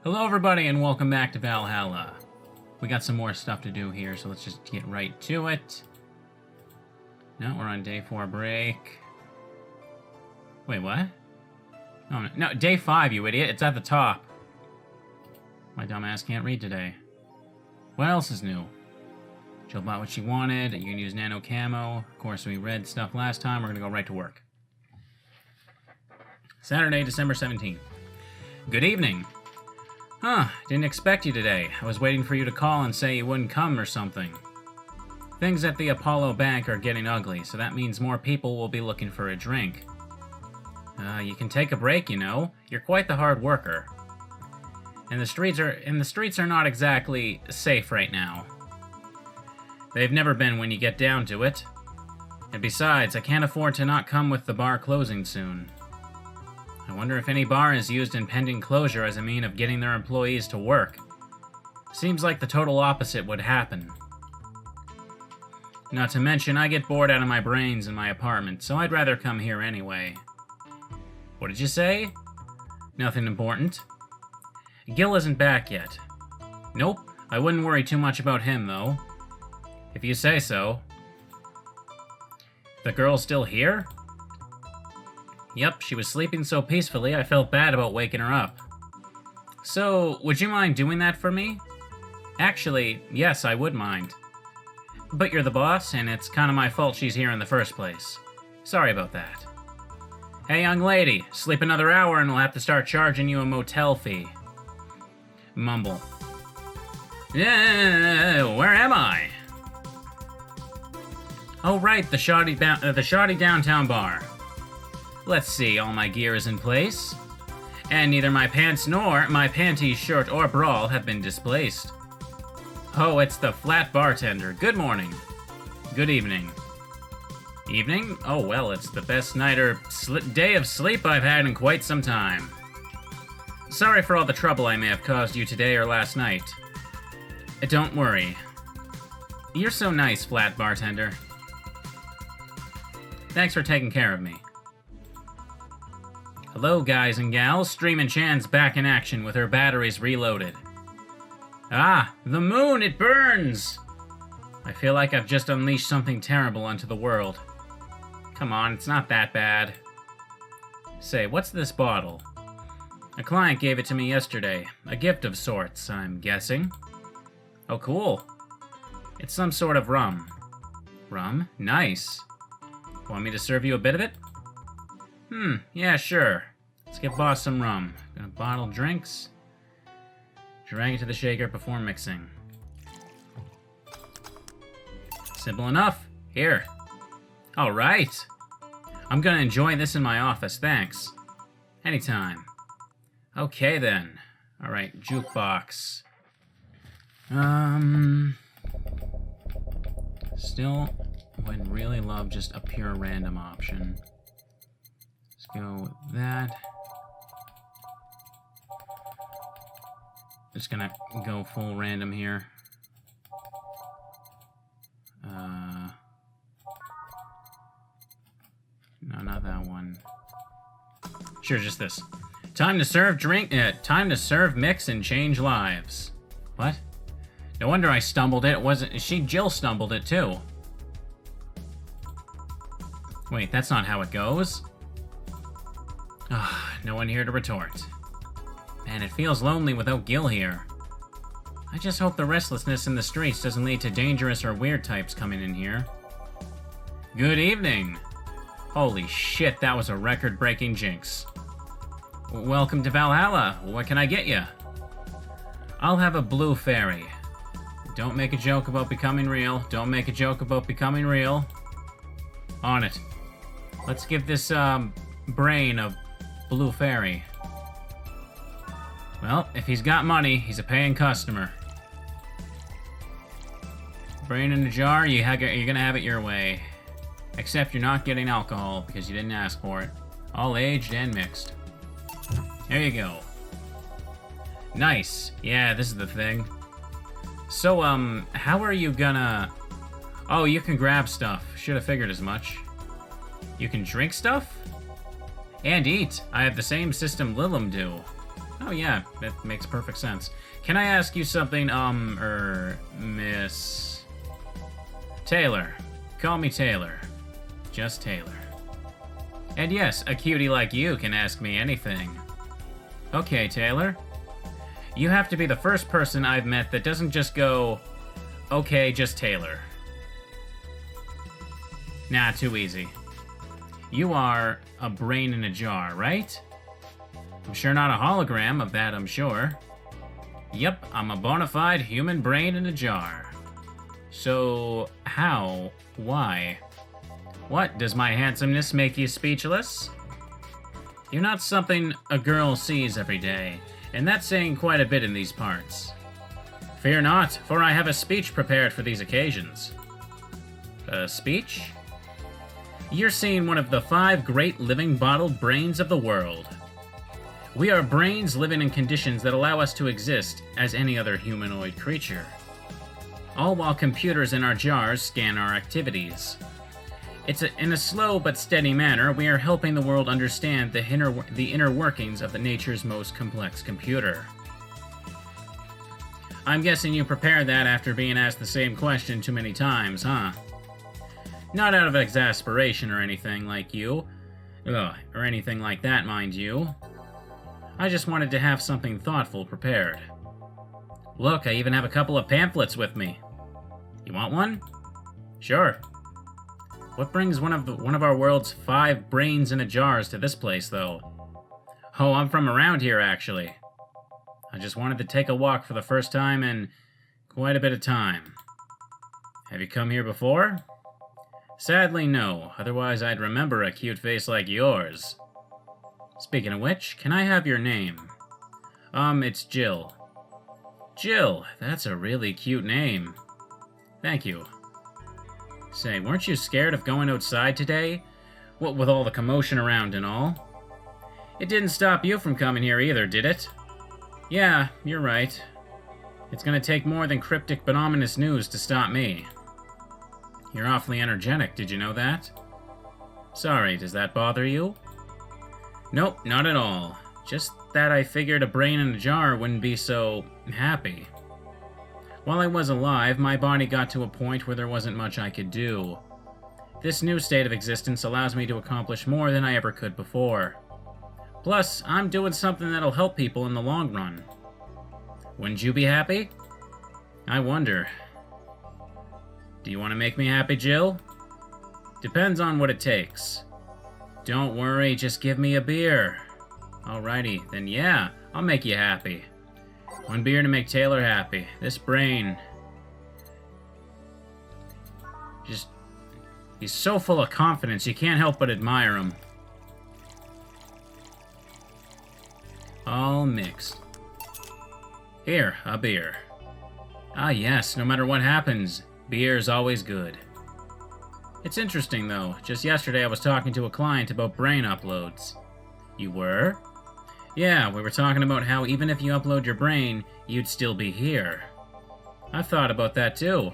Hello everybody and welcome back to Valhalla. We got some more stuff to do here, so let's just get right to it. No, we're on day 4 break. Wait, what? Oh, no, day 5, you idiot. It's at the top. My dumbass can't read today. What else is new? Jill bought what she wanted. You can use nano camo. Of course, we read stuff last time. We're gonna go right to work. Saturday, December 17th. Good evening. Huh, didn't expect you today. I was waiting for you to call and say you wouldn't come or something. Things at the Apollo Bank are getting ugly, so that means more people will be looking for a drink. You can take a break, you know. You're quite the hard worker. And the streets are not exactly safe right now. They've never been when you get down to it. And besides, I can't afford to not come with the bar closing soon. I wonder if any bar is used in pending closure as a mean of getting their employees to work. Seems like the total opposite would happen. Not to mention, I get bored out of my brains in my apartment, so I'd rather come here anyway. What did you say? Nothing important. Gil isn't back yet. Nope, I wouldn't worry too much about him, though. If you say so. The girl's still here? Yep, she was sleeping so peacefully I felt bad about waking her up. So, would you mind doing that for me? Actually, yes, I would mind. But you're the boss, and it's kind of my fault she's here in the first place. Sorry about that. Hey, young lady, sleep another hour and we'll have to start charging you a motel fee. Mumble. Yeah, where am I? Oh right, the shoddy downtown bar. Let's see, all my gear is in place. And neither my pants nor my panties, shirt, or bra have been displaced. Oh, it's the flat bartender. Good morning. Good evening. Evening? Oh well, it's the best night or day of sleep I've had in quite some time. Sorry for all the trouble I may have caused you today or last night. Don't worry. You're so nice, flat bartender. Thanks for taking care of me. Hello, guys and gals. Streamin' Chan's back in action with her batteries reloaded. Ah, the moon, it burns! I feel like I've just unleashed something terrible onto the world. Come on, it's not that bad. Say, what's this bottle? A client gave it to me yesterday. A gift of sorts, I'm guessing. Oh, cool. It's some sort of rum. Rum? Nice. Want me to serve you a bit of it? Yeah, sure. Let's get boss some rum. Gonna bottle drinks. Drag it to the shaker before mixing. Simple enough. Here. Alright. I'm gonna enjoy this in my office, thanks. Anytime. Okay then. Alright, jukebox. Still would really love just a pure random option. Let's go with that. Just gonna go full random here. No, not that one. Sure, just this. Time to serve, mix, and change lives. What? No wonder I stumbled it. Jill stumbled it too. Wait, that's not how it goes. No one here to retort. Man, it feels lonely without Gil here. I just hope the restlessness in the streets doesn't lead to dangerous or weird types coming in here. Good evening. Holy shit, that was a record-breaking jinx. Welcome to Valhalla. What can I get you? I'll have a blue fairy. Don't make a joke about becoming real. Don't make a joke about becoming real. On it. Let's give this, brain a blue fairy. Well, if he's got money, he's a paying customer. Brain in a jar, you're gonna have it your way. Except you're not getting alcohol, because you didn't ask for it. All aged and mixed. There you go. Nice. Yeah, this is the thing. So, how are you gonna... Oh, you can grab stuff. Should have figured as much. You can drink stuff? And eat. I have the same system Lilim do. Oh yeah, that makes perfect sense. Can I ask you something, Miss... Taylor. Call me Taylor. Just Taylor. And yes, a cutie like you can ask me anything. Okay, Taylor. You have to be the first person I've met that doesn't just go, okay, just Taylor. Nah, too easy. You are a brain in a jar, right? I'm sure not a hologram, of that I'm sure. Yep, I'm a bona fide human brain in a jar. So, how? Why? What, does my handsomeness make you speechless? You're not something a girl sees every day, and that's saying quite a bit in these parts. Fear not, for I have a speech prepared for these occasions. A speech? You're seeing one of the 5 great living bottled brains of the world. We are brains living in conditions that allow us to exist as any other humanoid creature. All while computers in our jars scan our activities. In a slow but steady manner, we are helping the world understand the inner workings of nature's most complex computer. I'm guessing you prepared that after being asked the same question too many times, huh? Not out of exasperation or anything like you. Or anything like that, mind you. I just wanted to have something thoughtful prepared. Look, I even have a couple of pamphlets with me. You want one? Sure. What brings one of our world's 5 brains in a jars to this place, though? Oh, I'm from around here, actually. I just wanted to take a walk for the first time in quite a bit of time. Have you come here before? Sadly, no. Otherwise, I'd remember a cute face like yours. Speaking of which, can I have your name? It's Jill. Jill, that's a really cute name. Thank you. Say, weren't you scared of going outside today? What with all the commotion around and all? It didn't stop you from coming here either, did it? Yeah, you're right. It's gonna take more than cryptic but ominous news to stop me. You're awfully energetic, did you know that? Sorry, does that bother you? Nope, not at all. Just that I figured a brain in a jar wouldn't be so happy. While I was alive, my body got to a point where there wasn't much I could do. This new state of existence allows me to accomplish more than I ever could before. Plus, I'm doing something that'll help people in the long run. Wouldn't you be happy? I wonder. Do you want to make me happy, Jill? Depends on what it takes. Don't worry, just give me a beer. Alrighty, then yeah, I'll make you happy. 1 beer to make Taylor happy. This brain... He's so full of confidence, you can't help but admire him. All mixed. Here, a beer. Ah yes, no matter what happens, beer's always good. It's interesting though, just yesterday I was talking to a client about brain uploads. You were? Yeah, we were talking about how even if you upload your brain, you'd still be here. I've thought about that too.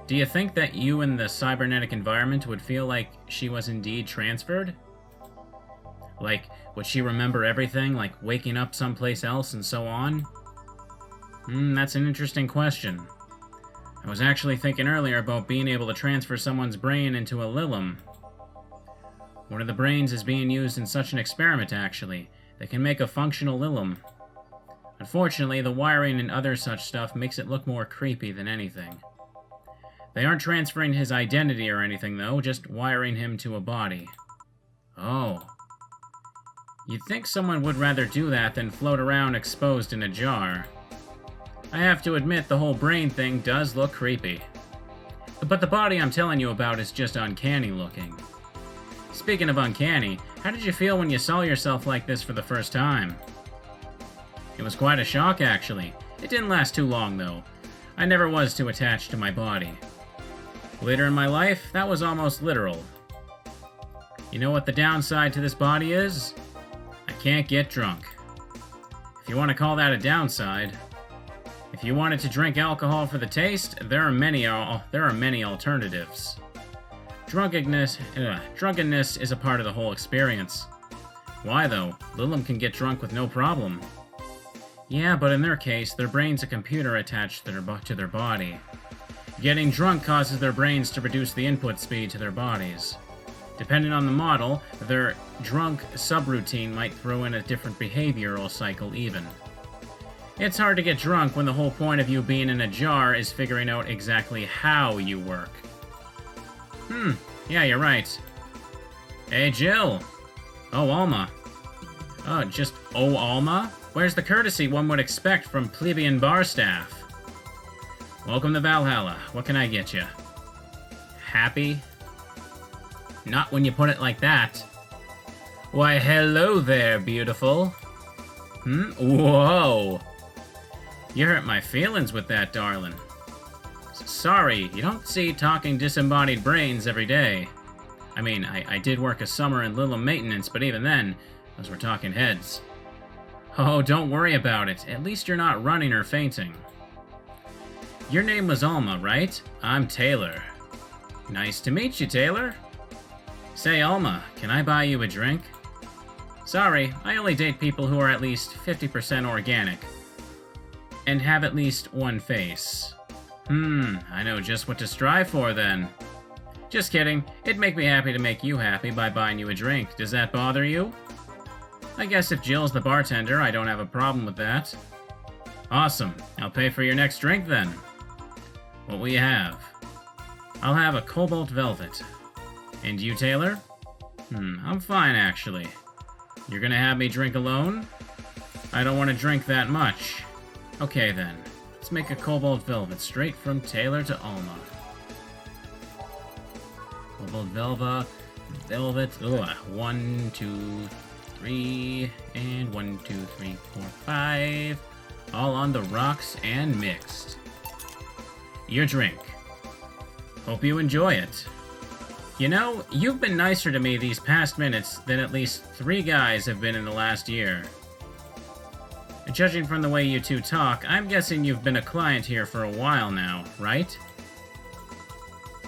Do you think that you in the cybernetic environment would feel like she was indeed transferred? Like, would she remember everything, like waking up someplace else and so on? That's an interesting question. I was actually thinking earlier about being able to transfer someone's brain into a Lilum. One of the brains is being used in such an experiment, actually, that can make a functional Lilum. Unfortunately, the wiring and other such stuff makes it look more creepy than anything. They aren't transferring his identity or anything, though, just wiring him to a body. Oh. You'd think someone would rather do that than float around exposed in a jar. I have to admit, the whole brain thing does look creepy. But the body I'm telling you about is just uncanny looking. Speaking of uncanny, how did you feel when you saw yourself like this for the first time? It was quite a shock, actually. It didn't last too long, though. I never was too attached to my body. Later in my life, that was almost literal. You know what the downside to this body is? I can't get drunk. If you want to call that a downside. If you wanted to drink alcohol for the taste, there are many alternatives. Drunkenness is a part of the whole experience. Why though? Lilum can get drunk with no problem. Yeah, but in their case, their brain's a computer attached to their body. Getting drunk causes their brains to reduce the input speed to their bodies. Depending on the model, their drunk subroutine might throw in a different behavioral cycle even. It's hard to get drunk when the whole point of you being in a jar is figuring out exactly how you work. Yeah, you're right. Hey, Jill! Oh, Alma. Oh, just oh, Alma? Where's the courtesy one would expect from plebeian bar staff? Welcome to Valhalla. What can I get you? Happy? Not when you put it like that. Why, hello there, beautiful. Whoa! You hurt my feelings with that, darling. Sorry, you don't see talking disembodied brains every day. I mean, I did work a summer in Little Maintenance, but even then, those were talking heads. Oh, don't worry about it. At least you're not running or fainting. Your name was Alma, right? I'm Taylor. Nice to meet you, Taylor. Say, Alma, can I buy you a drink? Sorry, I only date people who are at least 50% organic. And have at least one face. I know just what to strive for then. Just kidding. It'd make me happy to make you happy by buying you a drink. Does that bother you? I guess if Jill's the bartender, I don't have a problem with that. Awesome. I'll pay for your next drink then. What will you have? I'll have a Cobalt Velvet. And you, Taylor? I'm fine, actually. You're gonna have me drink alone? I don't want to drink that much. Okay, then. Let's make a Cobalt Velvet straight from Taylor to Alma. Cobalt Velvet. Ugh. 1, 2, 3, and 1, 2, 3, 4, 5. All on the rocks and mixed. Your drink. Hope you enjoy it. You know, you've been nicer to me these past minutes than at least 3 guys have been in the last year. Judging from the way you two talk, I'm guessing you've been a client here for a while now, right?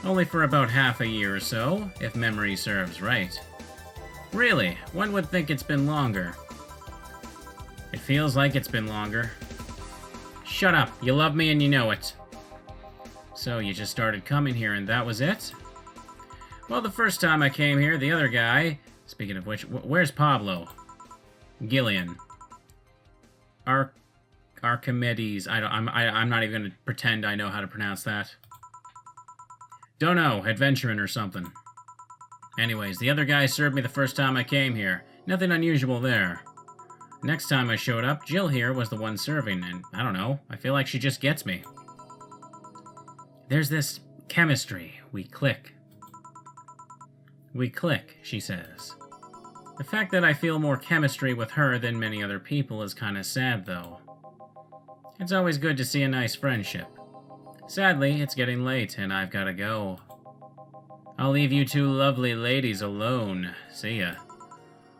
Only for about half a year or so, if memory serves right. Really, one would think it's been longer. It feels like it's been longer. Shut up, you love me and you know it. So you just started coming here and that was it? Well, the first time I came here, the other guy... Speaking of which, where's Pablo? Gillian. Archimedes. I'm not even gonna pretend I know how to pronounce that. Don't know, adventuring or something. Anyways, the other guy served me the first time I came here. Nothing unusual there. Next time I showed up, Jill here was the one serving, and I don't know, I feel like she just gets me. There's this chemistry. We click. We click, she says. The fact that I feel more chemistry with her than many other people is kinda sad, though. It's always good to see a nice friendship. Sadly, it's getting late, and I've gotta go. I'll leave you two lovely ladies alone. See ya.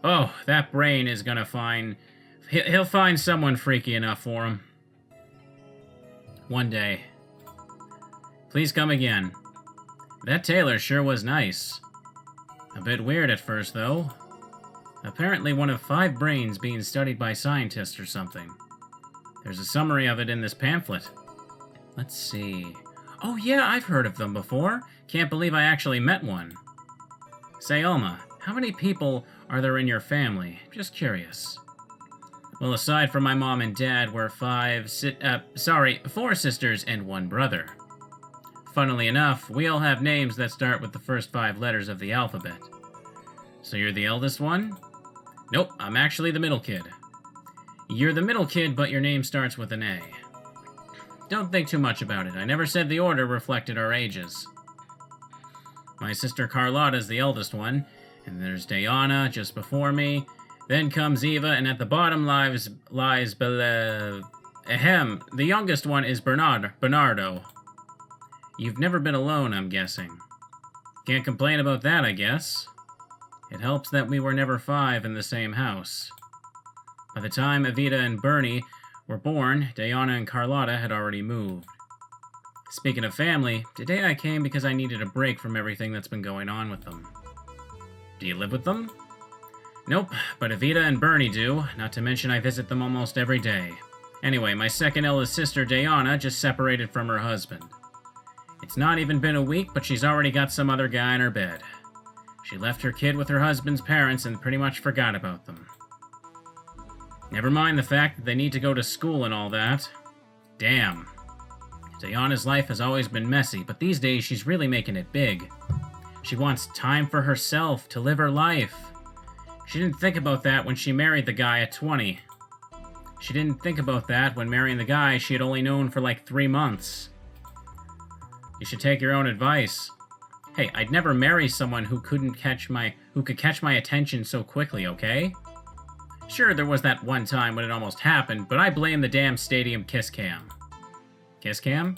Oh, that brain is gonna find... He'll find someone freaky enough for him. One day. Please come again. That Taylor sure was nice. A bit weird at first, though. Apparently one of 5 brains being studied by scientists or something. There's a summary of it in this pamphlet. Let's see. Oh yeah, I've heard of them before. Can't believe I actually met one. Say, Alma, how many people are there in your family? Just curious. Well, aside from my mom and dad, we're 4 sisters and 1 brother. Funnily enough, we all have names that start with the first 5 letters of the alphabet. So you're the eldest one? Nope, I'm actually the middle kid. You're the middle kid, but your name starts with an A. Don't think too much about it. I never said the order reflected our ages. My sister Carlotta's the eldest one, and there's Diana just before me. Then comes Eva, and at the bottom lies the youngest one is Bernardo. You've never been alone, I'm guessing. Can't complain about that, I guess. It helps that we were never 5 in the same house. By the time Evita and Bernie were born, Diana and Carlotta had already moved. Speaking of family, today I came because I needed a break from everything that's been going on with them. Do you live with them? Nope, but Evita and Bernie do, not to mention I visit them almost every day. Anyway, my second eldest sister, Diana, just separated from her husband. It's not even been a week, but she's already got some other guy in her bed. She left her kid with her husband's parents and pretty much forgot about them. Never mind the fact that they need to go to school and all that. Damn. Diana's life has always been messy, but these days she's really making it big. She wants time for herself, to live her life. She didn't think about that when she married the guy at 20. She didn't think about that when marrying the guy she had only known for like 3 months. You should take your own advice. Hey, I'd never marry someone who could catch my attention so quickly, okay? Sure, there was that one time when it almost happened, but I blame the damn stadium kiss cam. Kiss cam?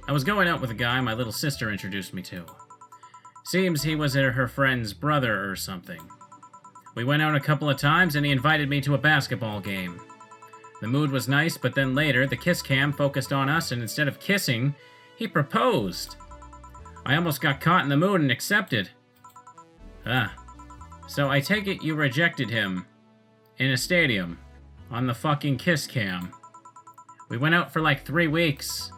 I was going out with a guy my little sister introduced me to. Seems he was her friend's brother or something. We went out a couple of times and he invited me to a basketball game. The mood was nice, but then later, the kiss cam focused on us and instead of kissing, he proposed. I almost got caught in the mood and accepted. So I take it you rejected him. In a stadium. On the fucking kiss cam. We went out for like 3 weeks.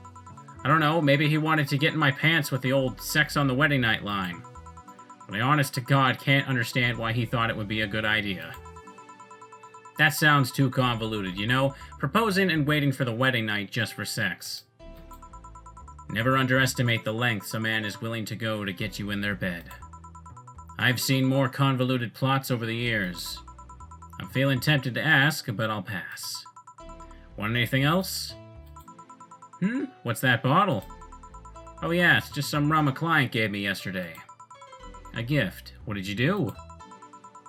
I don't know, maybe he wanted to get in my pants with the old sex on the wedding night line. But I honest to God can't understand why he thought it would be a good idea. That sounds too convoluted, you know? Proposing and waiting for the wedding night just for sex. Never underestimate the lengths a man is willing to go to get you in their bed. I've seen more convoluted plots over the years. I'm feeling tempted to ask, but I'll pass. Want anything else? What's that bottle? Oh yeah, it's just some rum a client gave me yesterday. A gift. What did you do?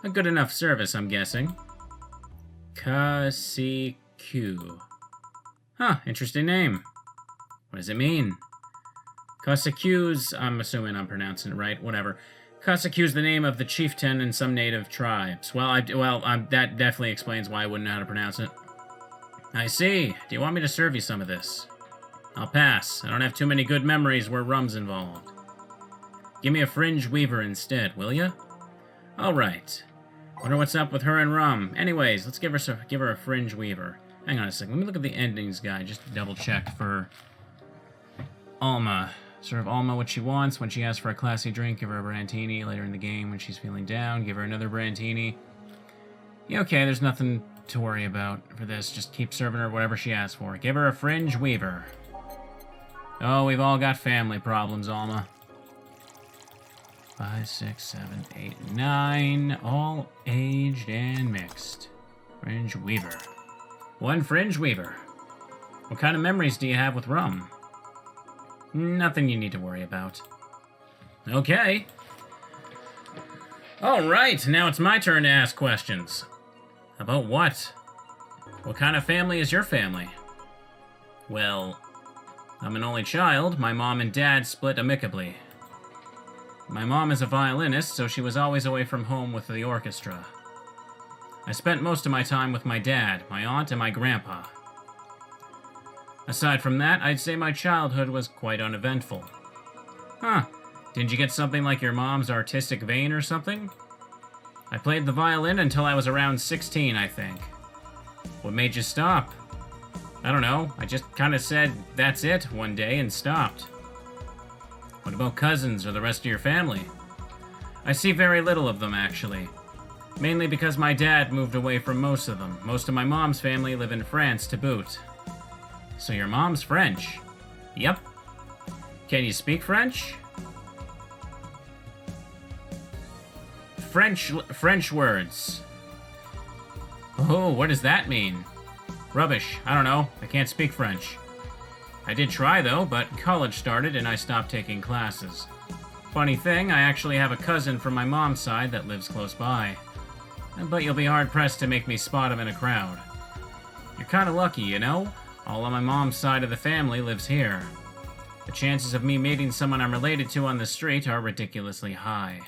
A good enough service, I'm guessing. Kasiku. Huh, interesting name. What does it mean? Kasiku's, I'm assuming I'm pronouncing it right, whatever. Kasiku's the name of the chieftain in some native tribes. That definitely explains why I wouldn't know how to pronounce it. I see. Do you want me to serve you some of this? I'll pass. I don't have too many good memories where rum's involved. Give me a fringe weaver instead, will ya? Alright. Wonder what's up with her and rum. Anyways, let's give her a fringe weaver. Hang on a second. Let me look at the endings guide just to double check for Alma. Serve Alma what she wants. When she asks for a classy drink, give her a Brantini. Later in the game, when she's feeling down, give her another Brantini. Yeah, okay, there's nothing to worry about for this. Just keep serving her whatever she asks for. Give her a fringe weaver. Oh, we've all got family problems, Alma. 5, 6, 7, 8, 9. All aged and mixed. Fringe weaver. 1 fringe weaver. What kind of memories do you have with rum? Nothing you need to worry about. Okay. Alright, now it's my turn to ask questions. About what? What kind of family is your family? Well, I'm an only child. My mom and dad split amicably. My mom is a violinist, so she was always away from home with the orchestra. I spent most of my time with my dad, my aunt, and my grandpa. Aside from that, I'd say my childhood was quite uneventful. Huh. Didn't you get something like your mom's artistic vein or something? I played the violin until I was around 16, I think. What made you stop? I don't know. I just kind of said, that's it, one day and stopped. What about cousins or the rest of your family? I see very little of them, actually. Mainly because my dad moved away from most of them. Most of my mom's family live in France to boot. So your mom's French? Yep. Can you speak French? French words. Oh, what does that mean? Rubbish. I don't know. I can't speak French. I did try, though, but college started and I stopped taking classes. Funny thing, I actually have a cousin from my mom's side that lives close by. But you'll be hard-pressed to make me spot him in a crowd. You're kinda lucky, you know? All on my mom's side of the family lives here. The chances of me meeting someone I'm related to on the street are ridiculously high.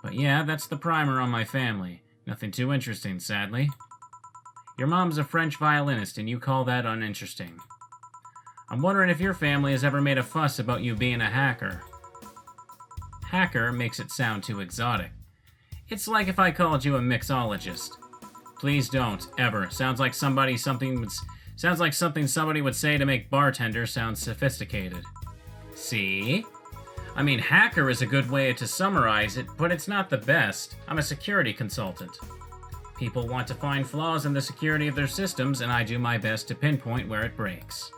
But yeah, that's the primer on my family. Nothing too interesting, sadly. Your mom's a French violinist, and you call that uninteresting. I'm wondering if your family has ever made a fuss about you being a hacker. Hacker makes it sound too exotic. It's like if I called you a mixologist. Please don't, ever. Sounds like something somebody would say to make Bartender sound sophisticated. See? I mean, hacker is a good way to summarize it, but it's not the best. I'm a security consultant. People want to find flaws in the security of their systems, and I do my best to pinpoint where it breaks.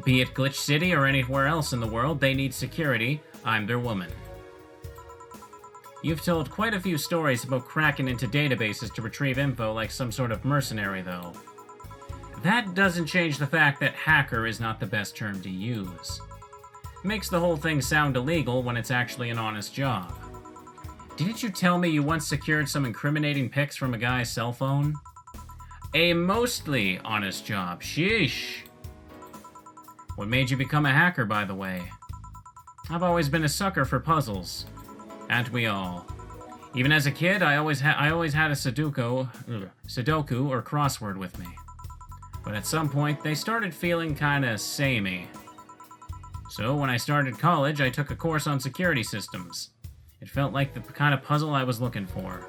Be it Glitch City or anywhere else in the world, they need security. I'm their woman. You've told quite a few stories about cracking into databases to retrieve info like some sort of mercenary, though. That doesn't change the fact that hacker is not the best term to use. Makes the whole thing sound illegal when it's actually an honest job. Didn't you tell me you once secured some incriminating pics from a guy's cell phone? A mostly honest job. Sheesh. What made you become a hacker, by the way? I've always been a sucker for puzzles. Aren't we all? Even as a kid, I always had a Sudoku or crossword with me. But at some point, they started feeling kinda samey. So when I started college, I took a course on security systems. It felt like the kind of puzzle I was looking for.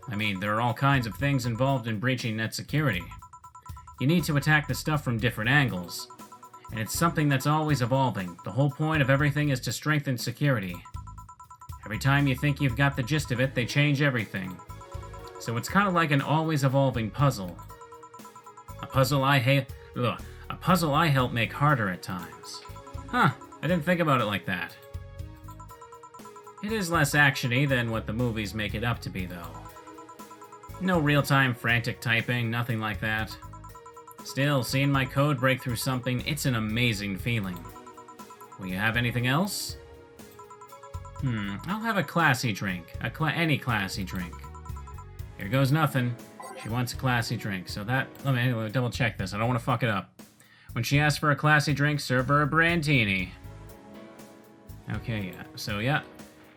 I mean, there are all kinds of things involved in breaching net security. You need to attack the stuff from different angles. And it's something that's always evolving. The whole point of everything is to strengthen security. Every time you think you've got the gist of it, they change everything. So it's kind of like an always evolving puzzle. A puzzle I help make harder at times. Huh, I didn't think about it like that. It is less actiony than what the movies make it up to be, though. No real-time frantic typing, nothing like that. Still, seeing my code break through something, it's an amazing feeling. Will you have anything else? I'll have a classy drink. Any classy drink. Here goes nothing. She wants a classy drink, so that... Let me double check this, I don't want to fuck it up. When she asks for a classy drink, serve her a brandini. Okay, yeah. So, yeah.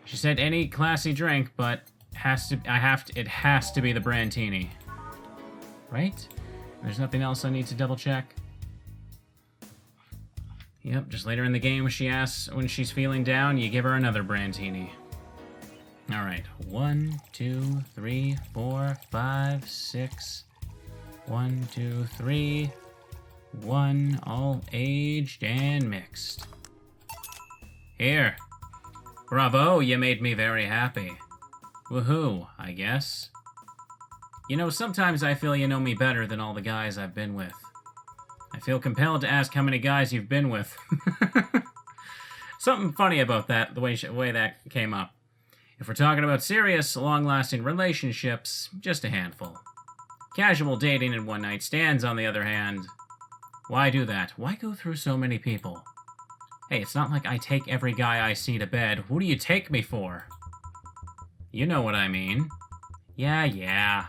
She said any classy drink, but it has to be the brandini. Right? There's nothing else I need to double check. Yep, just later in the game when she asks when she's feeling down, you give her another brandini. Alright, 1, 2, 3, 4, 5, 6. 1, 2, 3. 1, all aged and mixed. Here. Bravo, you made me very happy. Woohoo, I guess. You know, sometimes I feel you know me better than all the guys I've been with. I feel compelled to ask how many guys you've been with. Something funny about that, the way that came up. If we're talking about serious, long-lasting relationships, just a handful. Casual dating and one-night stands, on the other hand. Why do that? Why go through so many people? Hey, it's not like I take every guy I see to bed. Who do you take me for? You know what I mean. Yeah.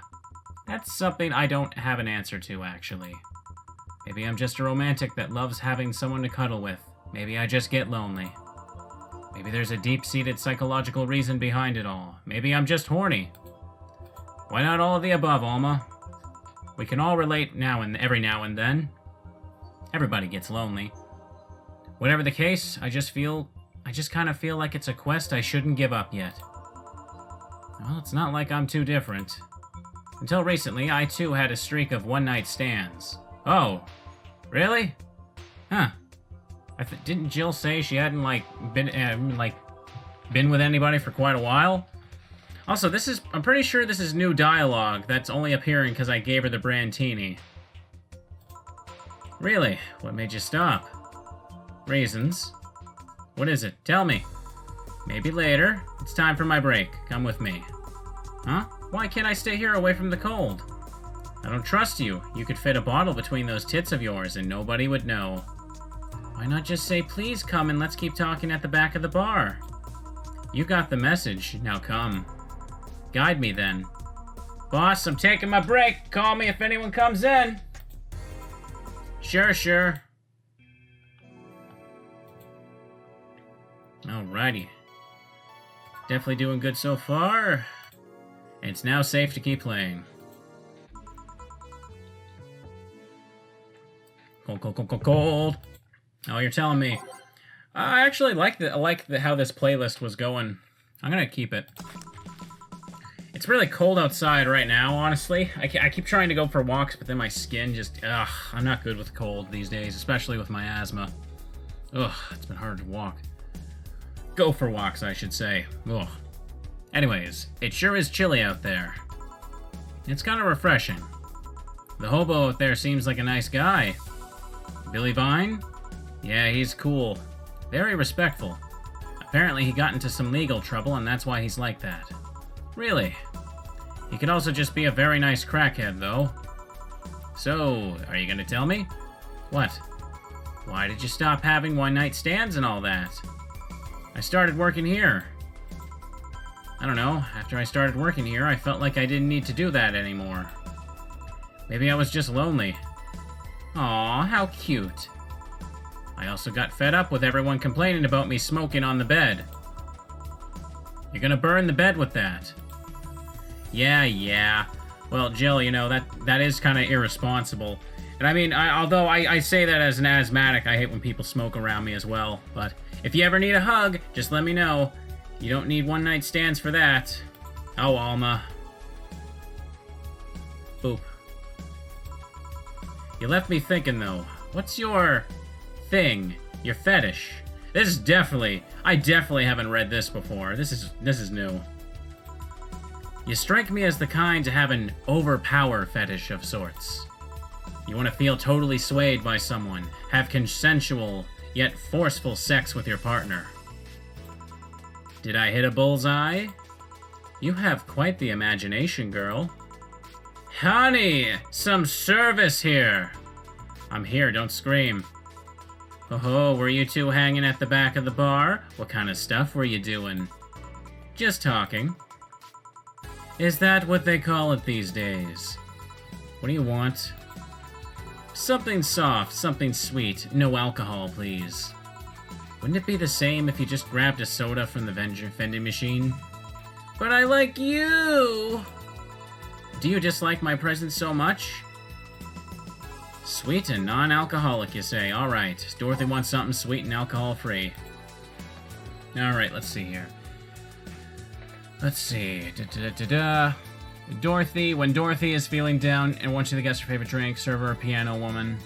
That's something I don't have an answer to, actually. Maybe I'm just a romantic that loves having someone to cuddle with. Maybe I just get lonely. Maybe there's a deep-seated psychological reason behind it all. Maybe I'm just horny. Why not all of the above, Alma? We can all relate every now and then. Everybody gets lonely. Whatever the case, I just kind of feel like it's a quest I shouldn't give up yet. Well, it's not like I'm too different. Until recently, I too had a streak of one-night stands. Oh, really? Huh. Didn't Jill say she hadn't, been with anybody for quite a while? Also, I'm pretty sure this is new dialogue that's only appearing because I gave her the brandini. Really? What made you stop? Reasons. What is it? Tell me. Maybe later. It's time for my break. Come with me. Huh? Why can't I stay here away from the cold? I don't trust you. You could fit a bottle between those tits of yours and nobody would know. Why not just say, please come and let's keep talking at the back of the bar? You got the message. Now come. Guide me then. Boss, I'm taking my break. Call me if anyone comes in. Sure. Alrighty. Definitely doing good so far. And it's now safe to keep playing. Cold. Oh, you're telling me. I actually like how this playlist was going. I'm gonna keep it. It's really cold outside right now, honestly. I keep trying to go for walks, but then my skin just... Ugh, I'm not good with cold these days, especially with my asthma. Ugh, it's been hard to walk. Go for walks, I should say. Ugh. Anyways, it sure is chilly out there. It's kind of refreshing. The hobo out there seems like a nice guy. Billy Vine? Yeah, he's cool. Very respectful. Apparently he got into some legal trouble, and that's why he's like that. Really? He could also just be a very nice crackhead, though. So, are you gonna tell me? What? Why did you stop having one-night stands and all that? I started working here. I don't know, after I started working here, I felt like I didn't need to do that anymore. Maybe I was just lonely. Aw, how cute. I also got fed up with everyone complaining about me smoking on the bed. You're gonna burn the bed with that. Yeah. Well, Jill, you know, that is kind of irresponsible. And I mean, although I say that as an asthmatic, I hate when people smoke around me as well. But if you ever need a hug, just let me know. You don't need one-night stands for that. Oh, Alma. Boop. You left me thinking, though. What's your thing? Your fetish? I definitely haven't read this before. This is new. You strike me as the kind to have an overpower fetish of sorts. You want to feel totally swayed by someone, have consensual, yet forceful sex with your partner. Did I hit a bullseye? You have quite the imagination, girl. Honey, some service here. I'm here, don't scream. Oh, were you two hanging at the back of the bar? What kind of stuff were you doing? Just talking. Is that what they call it these days? What do you want? Something soft, something sweet. No alcohol, please. Wouldn't it be the same if you just grabbed a soda from the vending machine? But I like you! Do you dislike my presence so much? Sweet and non-alcoholic, you say. Alright, Dorothy wants something sweet and alcohol-free. Alright, let's see here. Let's see. Dorothy, when Dorothy is feeling down and wants you to guess her favorite drink, serve her a piano woman.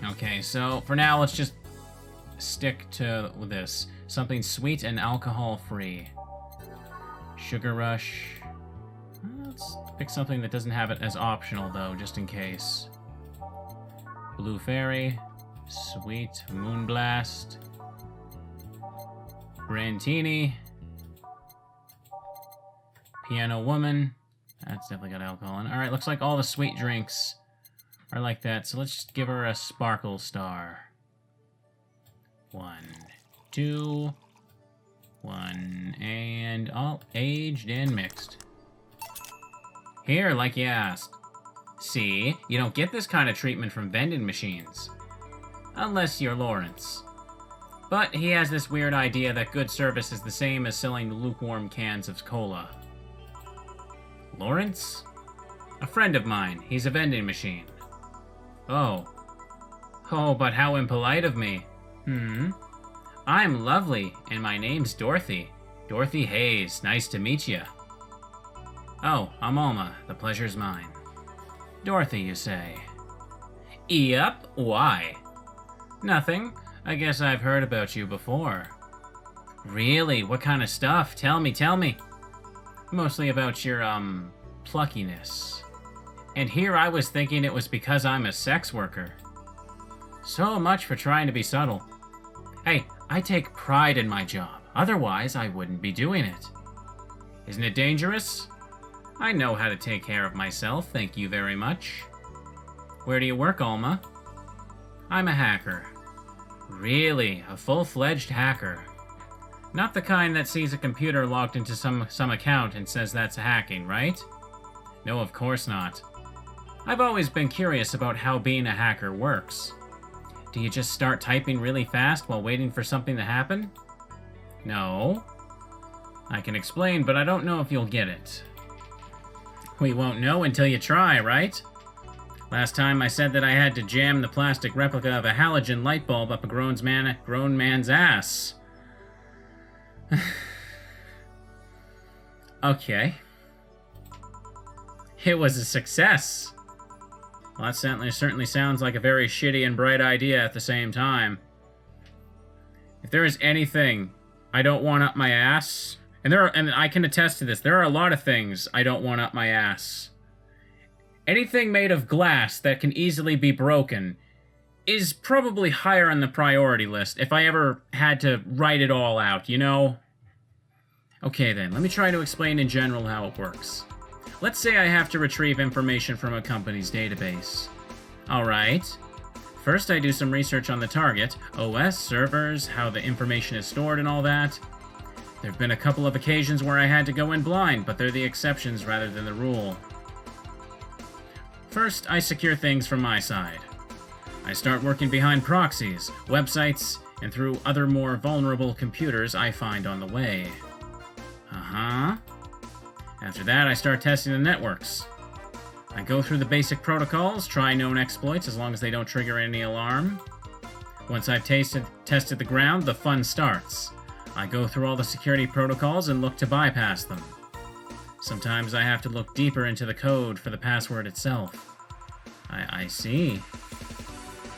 Okay, so for now, let's just stick to this. Something sweet and alcohol-free. Sugar Rush. Let's pick something that doesn't have it as optional, though, just in case. Blue Fairy. Sweet Moonblast. Brandini. Piano Woman. That's definitely got alcohol in it. Alright, looks like all the sweet drinks are like that, so let's just give her a Sparkle Star. 1, 2, 1, and all aged and mixed. Here, like you asked. See, you don't get this kind of treatment from vending machines. Unless you're Lawrence. But he has this weird idea that good service is the same as selling lukewarm cans of cola. Lawrence? A friend of mine. He's a vending machine. Oh. Oh, but how impolite of me. I'm lovely, and my name's Dorothy. Dorothy Hayes. Nice to meet you. Oh, I'm Alma. The pleasure's mine. Dorothy, you say? Yep. Why? Nothing. I guess I've heard about you before. Really? What kind of stuff? Tell me. Mostly about your, pluckiness. And here I was thinking it was because I'm a sex worker. So much for trying to be subtle. Hey, I take pride in my job. Otherwise, I wouldn't be doing it. Isn't it dangerous? I know how to take care of myself, thank you very much. Where do you work, Alma? I'm a hacker. Really? A full-fledged hacker? Not the kind that sees a computer logged into some account and says that's hacking, right? No, of course not. I've always been curious about how being a hacker works. Do you just start typing really fast while waiting for something to happen? No. I can explain, but I don't know if you'll get it. We won't know until you try, right? Last time I said that I had to jam the plastic replica of a halogen light bulb up a grown man's ass. Okay. It was a success. Well, that certainly sounds like a very shitty and bright idea at the same time. If there is anything I don't want up my ass, and I can attest to this, there are a lot of things I don't want up my ass. Anything made of glass that can easily be broken is probably higher on the priority list if I ever had to write it all out, you know? Okay then, let me try to explain in general how it works. Let's say I have to retrieve information from a company's database. Alright. First I do some research on the target, OS, servers, how the information is stored and all that. There have been a couple of occasions where I had to go in blind, but they're the exceptions rather than the rule. First, I secure things from my side. I start working behind proxies, websites, and through other more vulnerable computers I find on the way. After that, I start testing the networks. I go through the basic protocols, try known exploits as long as they don't trigger any alarm. Once I've tested the ground, the fun starts. I go through all the security protocols and look to bypass them. Sometimes I have to look deeper into the code for the password itself. I see.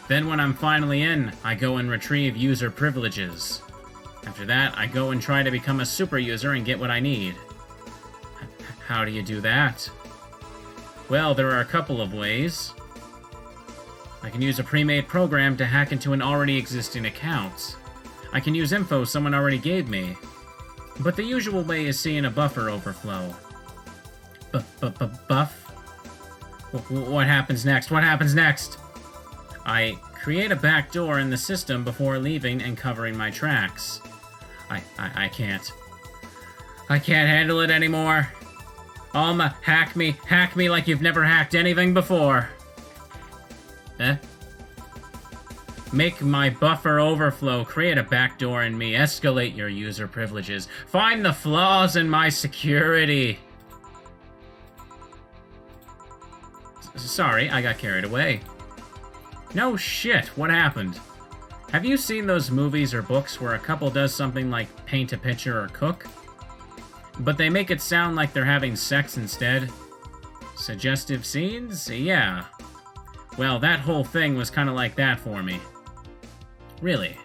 Then when I'm finally in, I go and retrieve user privileges. After that, I go and try to become a super user and get what I need. How do you do that? Well, there are a couple of ways. I can use a pre-made program to hack into an already existing account. I can use info someone already gave me. But the usual way is seeing a buffer overflow. Buff? What happens next? What happens next? I create a backdoor in the system before leaving and covering my tracks. I can't. I can't handle it anymore. Hack me like you've never hacked anything before. Make my buffer overflow, create a backdoor in me, escalate your user privileges, find the flaws in my security. Sorry, I got carried away. No shit, what happened? Have you seen those movies or books where a couple does something like paint a picture or cook? But they make it sound like they're having sex instead? Suggestive scenes? Yeah. Well, that whole thing was kinda like that for me. Really.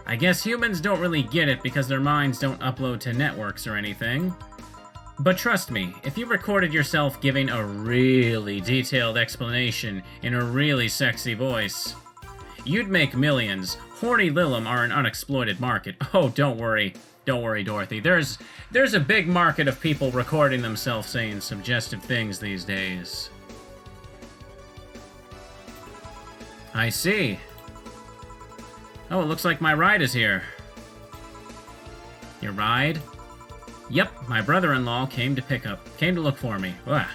I guess humans don't really get it because their minds don't upload to networks or anything. But trust me, if you recorded yourself giving a really detailed explanation in a really sexy voice, you'd make millions. Horny Lilum are an unexploited market. Oh, don't worry. Don't worry, Dorothy. There's a big market of people recording themselves saying suggestive things these days. I see. Oh, it looks like my ride is here. Your ride? Yep, my brother-in-law came to look for me. Ugh.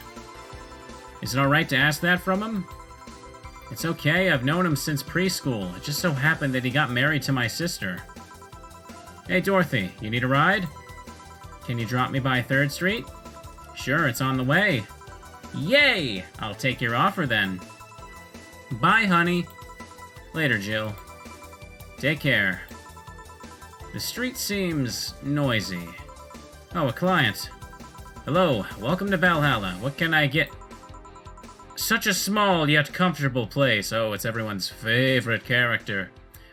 Is it alright to ask that from him? It's okay, I've known him since preschool. It just so happened that he got married to my sister. Hey, Dorothy, you need a ride? Can you drop me by 3rd Street? Sure, it's on the way. Yay! I'll take your offer then. Bye, honey. Later, Jill. Take care. The street seems noisy. Oh, a client. Hello, welcome to Valhalla. What can I get? Such a small yet comfortable place. Oh, it's everyone's favorite character.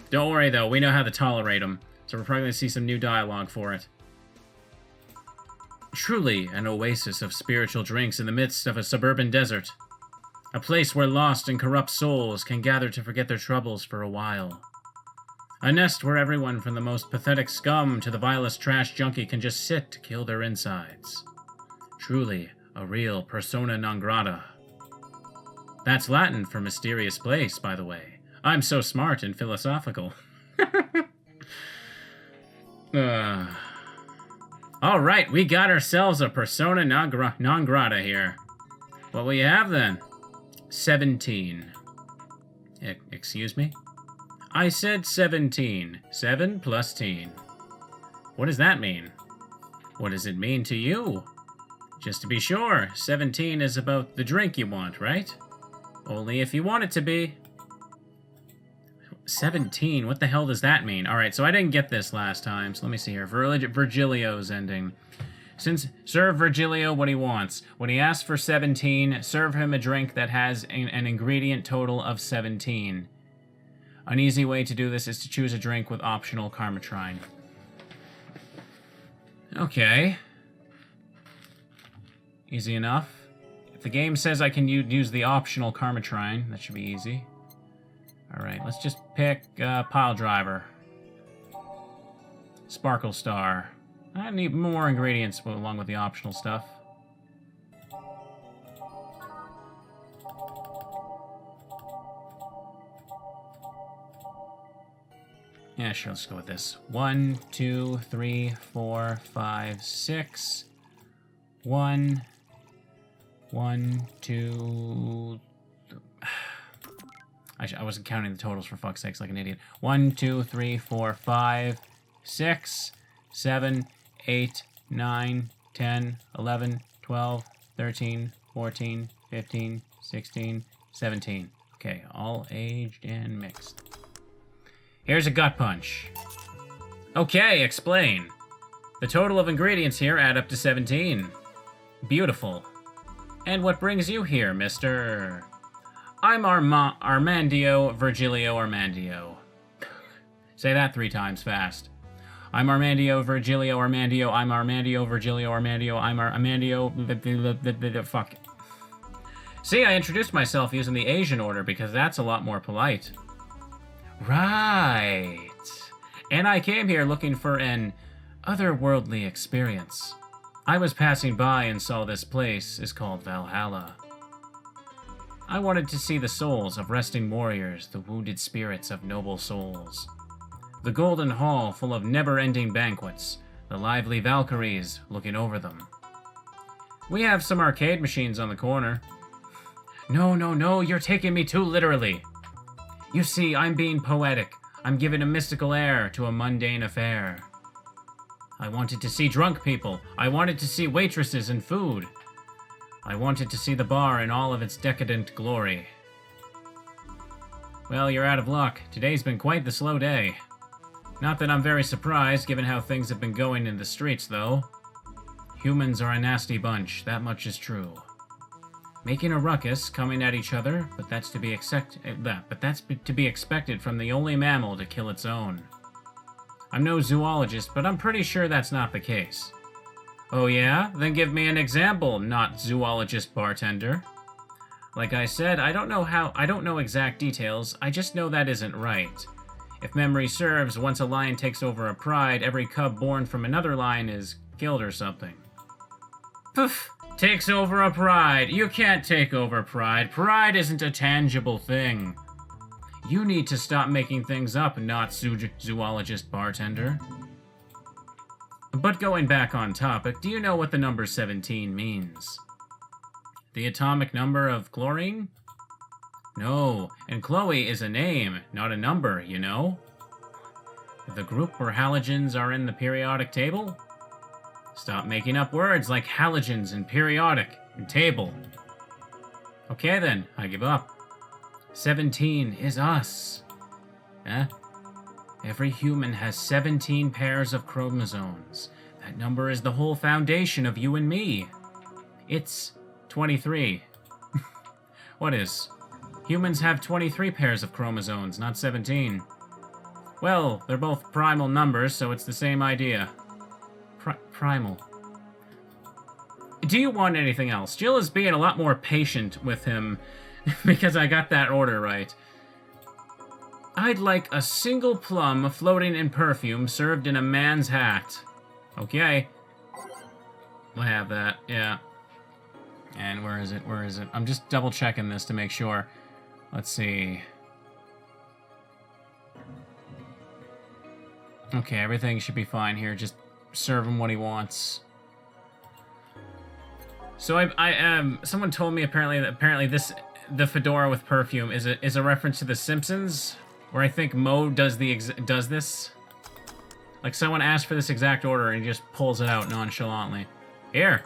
Don't worry though, we know how to tolerate him, so we're probably going to see some new dialogue for it. Truly an oasis of spiritual drinks in the midst of a suburban desert. A place where lost and corrupt souls can gather to forget their troubles for a while. A nest where everyone from the most pathetic scum to the vilest trash junkie can just sit to kill their insides. Truly a real persona non grata. That's Latin for mysterious place, by the way. I'm so smart and philosophical. Alright, we got ourselves a persona non grata here. What will you have then? 17. Excuse me? I said 17. 7 plus teen. What does that mean? What does it mean to you? Just to be sure, 17 is about the drink you want, right? Only if you want it to be. 17, what the hell does that mean? Alright, so I didn't get this last time, so let me see here. Virgilio's ending. Serve Virgilio what he wants. When he asks for 17, serve him a drink that has an ingredient total of 17. An easy way to do this is to choose a drink with optional Karmatrine. Okay. Easy enough. If the game says I can use the optional Karmatrine, that should be easy. Alright, let's just pick Pile Driver. Sparkle Star. I need more ingredients along with the optional stuff. Yeah, sure, let's go with this. 1, 2, 3, 4, 5, 6. 1, 2... I wasn't counting the totals for fuck's sakes like an idiot. 1, 2, 3, 4, 5, 6, 7, 8, 9, 10, 11, 12, 13, 14, 15, 16, 17. Okay, all aged and mixed. Here's a gut punch. Okay, explain. The total of ingredients here add up to 17. Beautiful. And what brings you here, mister? I'm Armandio Virgilio Armandio. Say that 3 times fast. I'm Armandio Virgilio Armandio. I'm Armandio Virgilio Armandio. I'm Armandio... Fuck. See, I introduced myself using the Asian order because that's a lot more polite. Right. And I came here looking for an otherworldly experience. I was passing by and saw this place is called Valhalla. I wanted to see the souls of resting warriors, the wounded spirits of noble souls. The golden hall full of never-ending banquets, the lively Valkyries looking over them. We have some arcade machines on the corner. No, you're taking me too literally. You see, I'm being poetic. I'm giving a mystical air to a mundane affair. I wanted to see drunk people. I wanted to see waitresses and food. I wanted to see the bar in all of its decadent glory. Well, you're out of luck. Today's been quite the slow day. Not that I'm very surprised, given how things have been going in the streets, though. Humans are a nasty bunch, that much is true. Making a ruckus, coming at each other, but that's to be expected from the only mammal to kill its own. I'm no zoologist, but I'm pretty sure that's not the case. Oh yeah? Then give me an example, not zoologist bartender. Like I said, I don't know exact details, I just know that isn't right. If memory serves, once a lion takes over a pride, every cub born from another lion is killed or something. Poof! Takes over a pride. You can't take over pride. Pride isn't a tangible thing. You need to stop making things up, not zoologist bartender. But going back on topic, do you know what the number 17 means? The atomic number of chlorine? No, and Chloe is a name, not a number, you know? The group where halogens are in the periodic table? Stop making up words like halogens and periodic and table. Okay then, I give up. 17 is us. Every human has 17 pairs of chromosomes. That number is the whole foundation of you and me. It's 23. What is? Humans have 23 pairs of chromosomes, not 17. Well, they're both primal numbers, so it's the same idea. Primal. Do you want anything else? Jill is being a lot more patient with him because I got that order right. I'd like a single plum floating in perfume served in a man's hat. Okay. We'll have that, yeah. And where is it? I'm just double checking this to make sure. Let's see. Okay, everything should be fine here. Just serve him what he wants. So someone told me apparently the fedora with perfume is a reference to The Simpsons, where I think Moe does this. Like someone asked for this exact order and he just pulls it out nonchalantly. Here.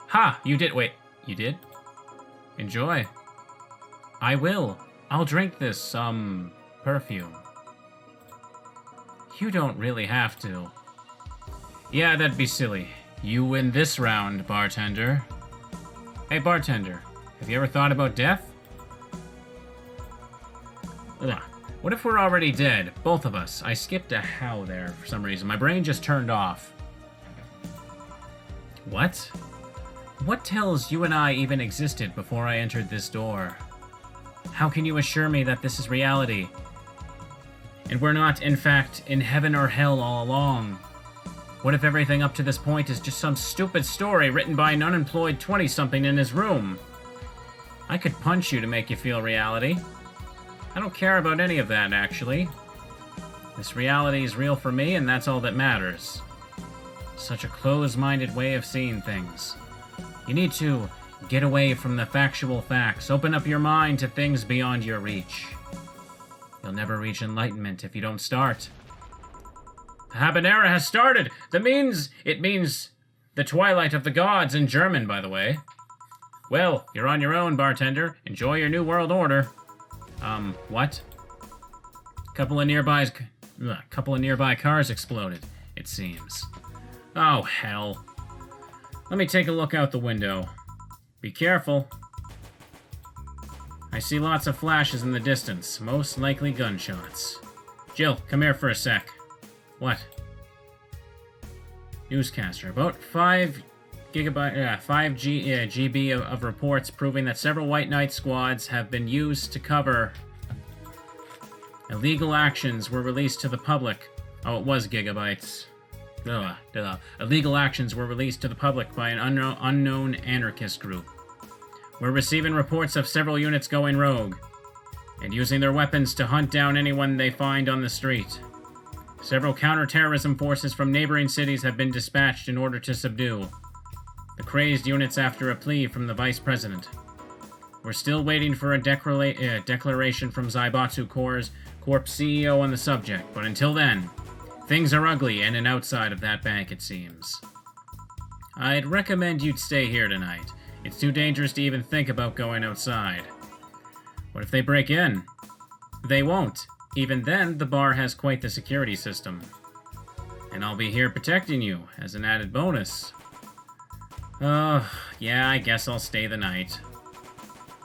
Ha! You did. Wait. You did? Enjoy. I will. I'll drink this perfume. You don't really have to. Yeah, that'd be silly. You win this round, bartender. Hey, bartender, have you ever thought about death? Ugh. What if we're already dead? Both of us. I skipped a how there for some reason. My brain just turned off. What? What tells you and I even existed before I entered this door? How can you assure me that this is reality? And we're not, in fact, in heaven or hell all along? What if everything up to this point is just some stupid story written by an unemployed 20-something in his room? I could punch you to make you feel reality. I don't care about any of that, actually. This reality is real for me, and that's all that matters. Such a closed-minded way of seeing things. You need to get away from the factual facts. Open up your mind to things beyond your reach. You'll never reach enlightenment if you don't start. The habanera has started! It means the twilight of the gods in German, by the way. Well, you're on your own, bartender. Enjoy your new world order. What? Couple of nearby cars exploded, it seems. Oh, hell. Let me take a look out the window. Be careful. I see lots of flashes in the distance, most likely gunshots. Jill, come here for a sec. What? Newscaster. About 5 GB of reports proving that several White Knight squads have been used to cover illegal actions were released to the public. Oh, it was gigabytes. Illegal actions were released to the public by an unknown anarchist group. We're receiving reports of several units going rogue and using their weapons to hunt down anyone they find on the street. Several counter-terrorism forces from neighboring cities have been dispatched in order to subdue the crazed units after a plea from the Vice President. We're still waiting for a declaration from Zaibatsu Corps' CEO on the subject, but until then, things are ugly in and outside of that bank, it seems. I'd recommend you'd stay here tonight. It's too dangerous to even think about going outside. What if they break in? They won't. Even then, the bar has quite the security system. And I'll be here protecting you, as an added bonus. Yeah, I guess I'll stay the night.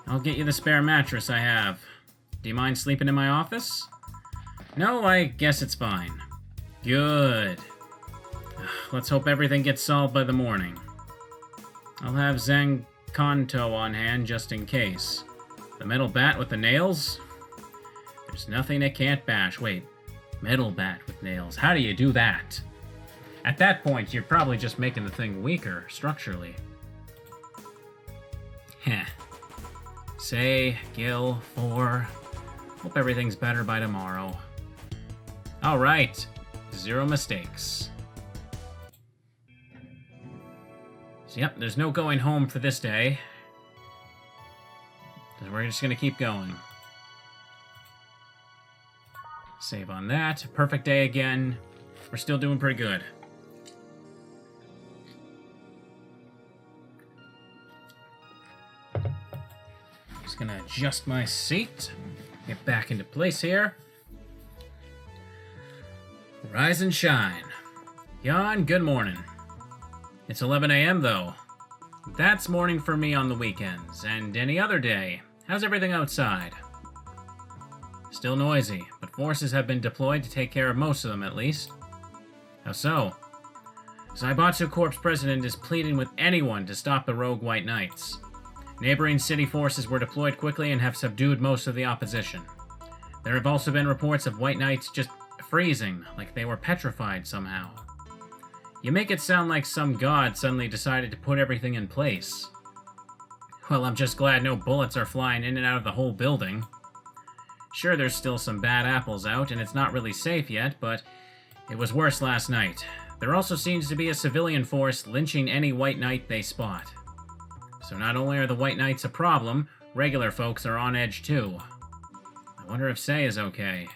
I'll get you the spare mattress I have. Do you mind sleeping in my office? No, I guess it's fine. Good. Let's hope everything gets solved by the morning. I'll have Zankanto on hand just in case. The metal bat with the nails? There's nothing it can't bash. Wait, metal bat with nails. How do you do that? At that point, you're probably just making the thing weaker, structurally. Heh. Say, Gil, 4. Hope everything's better by tomorrow. Alright. 0 mistakes. So, yep, there's no going home for this day. Because we're just going to keep going. Save on that. Perfect day again. We're still doing pretty good. Just gonna adjust my seat. Get back into place here. Rise and shine. Jan, good morning. It's 11 a.m. though. That's morning for me on the weekends, and any other day. How's everything outside? Still noisy, but forces have been deployed to take care of most of them at least. How so? Zaibatsu Corps' president is pleading with anyone to stop the rogue White Knights. Neighboring city forces were deployed quickly and have subdued most of the opposition. There have also been reports of White Knights just freezing, like they were petrified somehow. You make it sound like some god suddenly decided to put everything in place. Well, I'm just glad no bullets are flying in and out of the whole building. Sure, there's still some bad apples out, and it's not really safe yet, but it was worse last night. There also seems to be a civilian force lynching any White Knight they spot. So not only are the White Knights a problem, regular folks are on edge too. I wonder if Sei is okay.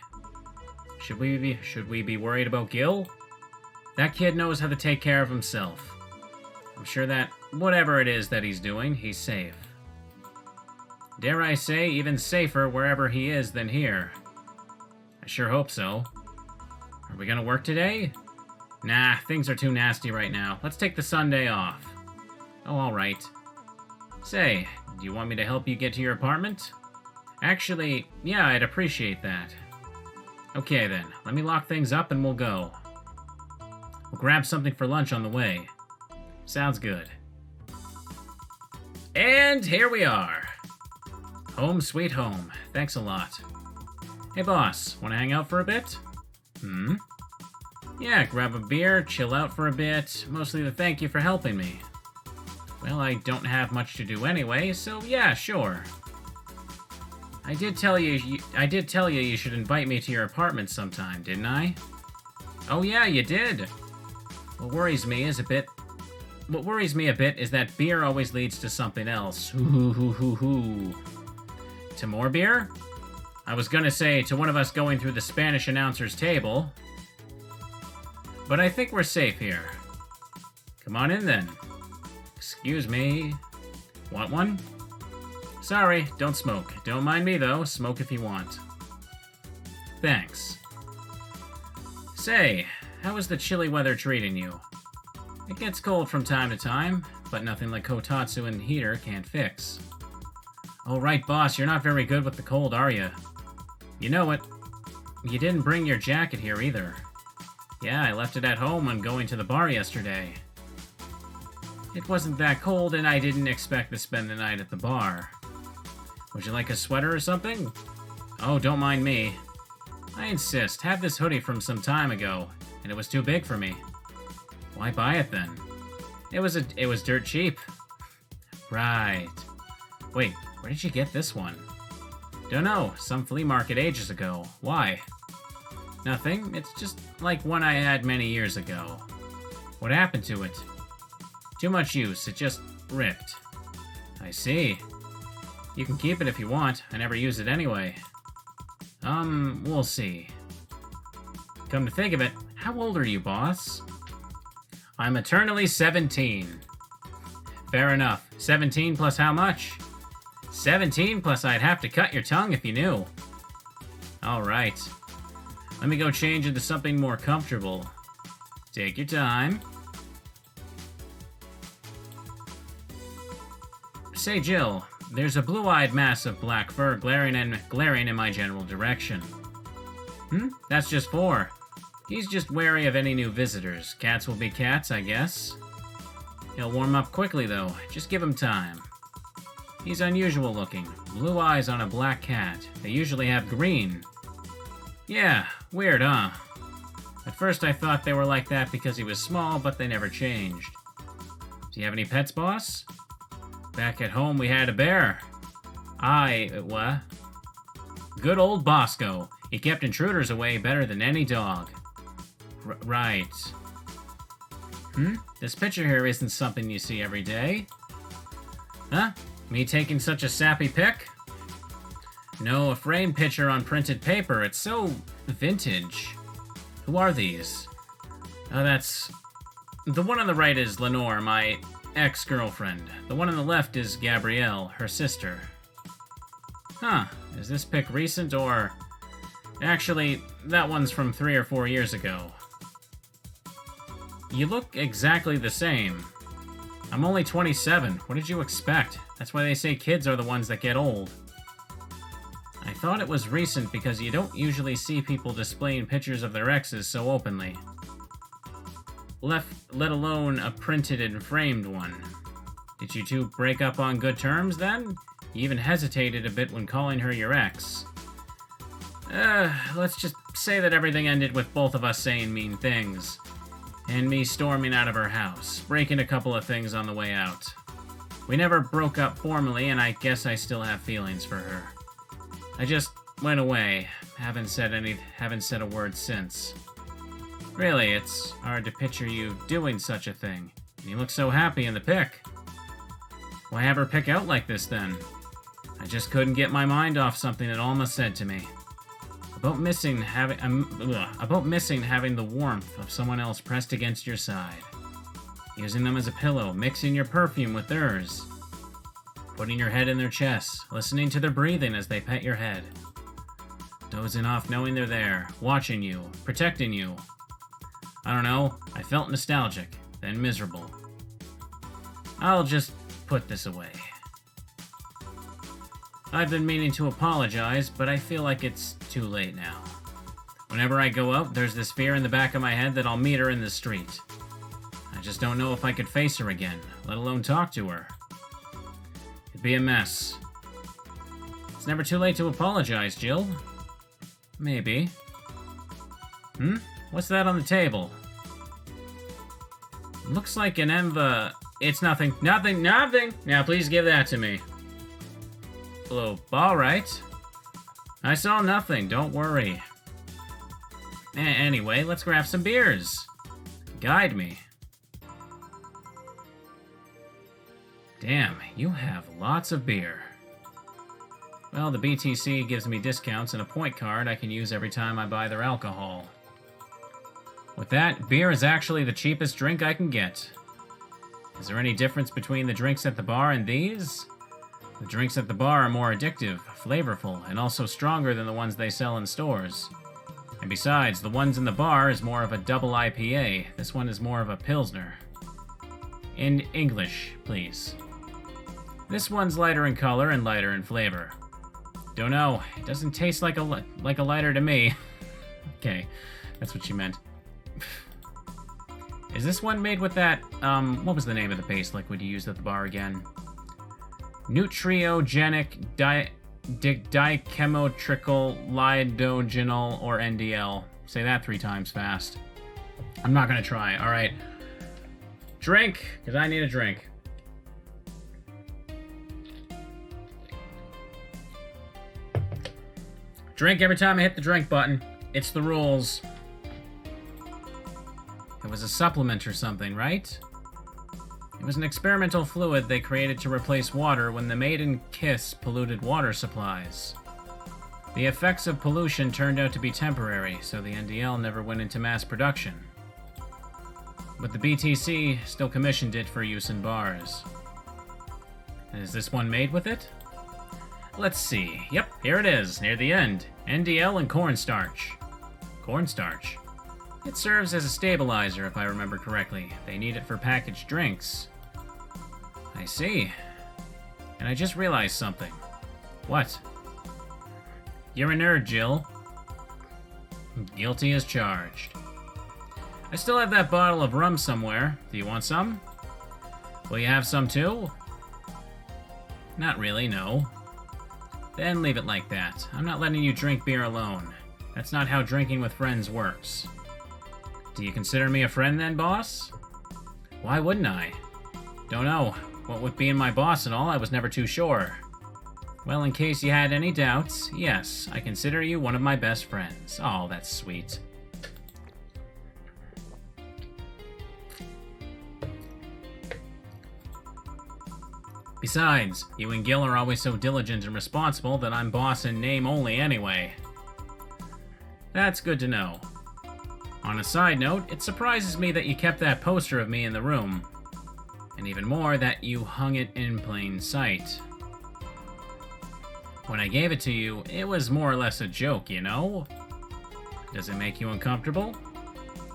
Should we be worried about Gil? That kid knows how to take care of himself. I'm sure that whatever it is that he's doing, he's safe. Dare I say, even safer wherever he is than here. I sure hope so. Are we gonna work today? Nah, things are too nasty right now. Let's take the Sunday off. Oh, alright. Say, do you want me to help you get to your apartment? Actually, yeah, I'd appreciate that. Okay then, let me lock things up and we'll go. We'll grab something for lunch on the way. Sounds good. And here we are. Home sweet home. Thanks a lot. Hey boss, wanna hang out for a bit? Yeah, grab a beer, chill out for a bit, mostly to thank you for helping me. Well, I don't have much to do anyway, so yeah, sure. I did tell you you should invite me to your apartment sometime, didn't I? Oh yeah, you did. What worries me a bit is that beer always leads to something else. To more beer? I was gonna say to one of us going through the Spanish announcer's table. But I think we're safe here. Come on in then. Excuse me. Want one? Sorry, don't smoke. Don't mind me though, smoke if you want. Thanks. Say, how is the chilly weather treating you? It gets cold from time to time, but nothing like Kotatsu and heater can't fix. Oh right, boss, you're not very good with the cold, are you? You know it. You didn't bring your jacket here either. Yeah, I left it at home when going to the bar yesterday. It wasn't that cold, and I didn't expect to spend the night at the bar. Would you like a sweater or something? Oh, don't mind me. I insist. Have this hoodie from some time ago, and it was too big for me. Why buy it then? It was dirt cheap. Right. Wait, where did you get this one? Don't know. Some flea market ages ago. Why? Nothing. It's just like one I had many years ago. What happened to it? Too much use. It just ripped. I see. You can keep it if you want. I never use it anyway. We'll see. Come to think of it, how old are you, boss? I'm eternally 17. Fair enough. 17 plus how much? 17 plus I'd have to cut your tongue if you knew. Alright. Let me go change into something more comfortable. Take your time. Say, Jill, there's a blue-eyed mass of black fur glaring in my general direction. That's just 4. He's just wary of any new visitors. Cats will be cats, I guess. He'll warm up quickly, though. Just give him time. He's unusual looking. Blue eyes on a black cat. They usually have green. Yeah, weird, huh? At first I thought they were like that because he was small, but they never changed. Do you have any pets, boss? Back at home we had a bear. What? Good old Bosco. He kept intruders away better than any dog. Right. This picture here isn't something you see every day. Huh? Me taking such a sappy pic? No, a framed picture on printed paper. It's so vintage. Who are these? Oh, that's... The one on the right is Lenore, my ex-girlfriend. The one on the left is Gabrielle, her sister. Huh. Is this pic recent or... Actually, that one's from 3 or 4 years ago. You look exactly the same. I'm only 27. What did you expect? That's why they say kids are the ones that get old. I thought it was recent because you don't usually see people displaying pictures of their exes so openly. Let alone a printed and framed one. Did you two break up on good terms, then? You even hesitated a bit when calling her your ex. Let's just say that everything ended with both of us saying mean things. And me storming out of her house, breaking a couple of things on the way out. We never broke up formally, and I guess I still have feelings for her. I just went away. Haven't said a word since. Really, it's hard to picture you doing such a thing. You look so happy in the pic. Why have her pick out like this, then? I just couldn't get my mind off something that Alma said to me. About missing having the warmth of someone else pressed against your side. Using them as a pillow, mixing your perfume with theirs. Putting your head in their chest, listening to their breathing as they pet your head. Dozing off knowing they're there, watching you, protecting you. I don't know, I felt nostalgic, then miserable. I'll just put this away. I've been meaning to apologize, but I feel like it's too late now. Whenever I go out, there's this fear in the back of my head that I'll meet her in the street. I just don't know if I could face her again, let alone talk to her. It'd be a mess. It's never too late to apologize, Jill. Maybe. What's that on the table? Looks like an It's nothing. Nothing. Now please give that to me. Hello. Alright. I saw nothing, don't worry. Anyway, let's grab some beers. Guide me. Damn, you have lots of beer. Well, the BTC gives me discounts and a point card I can use every time I buy their alcohol. With that, beer is actually the cheapest drink I can get. Is there any difference between the drinks at the bar and these? The drinks at the bar are more addictive, flavorful, and also stronger than the ones they sell in stores. And besides, the ones in the bar is more of a double IPA. This one is more of a Pilsner. In English, please. This one's lighter in color and lighter in flavor. Don't know, it doesn't taste like a lighter to me. Okay, that's what she meant. Is this one made with that, what was the name of the base liquid you used at the bar again? Nutriogenic dichemotricyl lidogenol or NDL. Say that 3 times fast. I'm not gonna try, alright. Drink, because I need a drink. Drink every time I hit the drink button. It's the rules. It was a supplement or something, right? It was an experimental fluid they created to replace water when the maiden kiss polluted water supplies. The effects of pollution turned out to be temporary, so the NDL never went into mass production. But the BTC still commissioned it for use in bars. Is this one made with it? Let's see. Yep, here it is, near the end. NDL and cornstarch. Cornstarch. It serves as a stabilizer, if I remember correctly. They need it for packaged drinks. I see. And I just realized something. What? You're a nerd, Jill. Guilty as charged. I still have that bottle of rum somewhere. Do you want some? Will you have some too? Not really, no. Then leave it like that. I'm not letting you drink beer alone. That's not how drinking with friends works. Do you consider me a friend then, boss? Why wouldn't I? Don't know. What with being my boss and all, I was never too sure. Well, in case you had any doubts, yes, I consider you one of my best friends. Oh, that's sweet. Besides, you and Gil are always so diligent and responsible that I'm boss in name only anyway. That's good to know. On a side note, it surprises me that you kept that poster of me in the room. And even more, that you hung it in plain sight. When I gave it to you, it was more or less a joke, you know? Does it make you uncomfortable?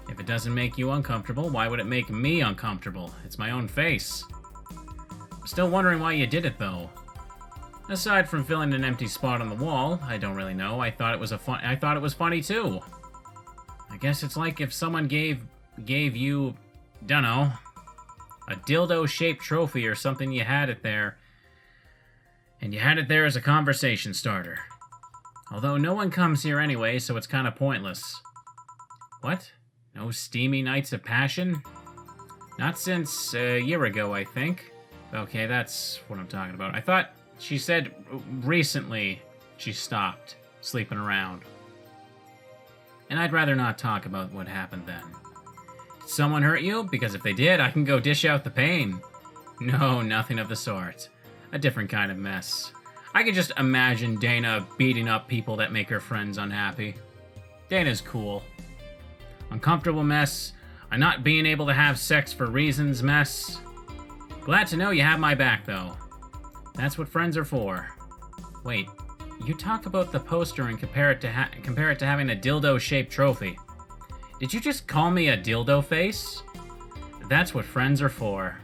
If it doesn't make you uncomfortable, why would it make me uncomfortable? It's my own face. Still wondering why you did it, though. Aside from filling an empty spot on the wall, I don't really know. I thought it was funny too. I guess it's like if someone gave you, dunno, a dildo-shaped trophy or something. You had it there, and you had it there as a conversation starter. Although no one comes here anyway, so it's kind of pointless. What? No steamy nights of passion? Not since a year ago, I think. Okay, that's what I'm talking about. I thought she said recently she stopped sleeping around. And I'd rather not talk about what happened then. Did someone hurt you? Because if they did, I can go dish out the pain. No, nothing of the sort. A different kind of mess. I can just imagine Dana beating up people that make her friends unhappy. Dana's cool. Uncomfortable mess. I'm not being able to have sex for reasons mess. Glad to know you have my back, though. That's what friends are for. Wait, you talk about the poster and compare it to having a dildo-shaped trophy. Did you just call me a dildo face? That's what friends are for.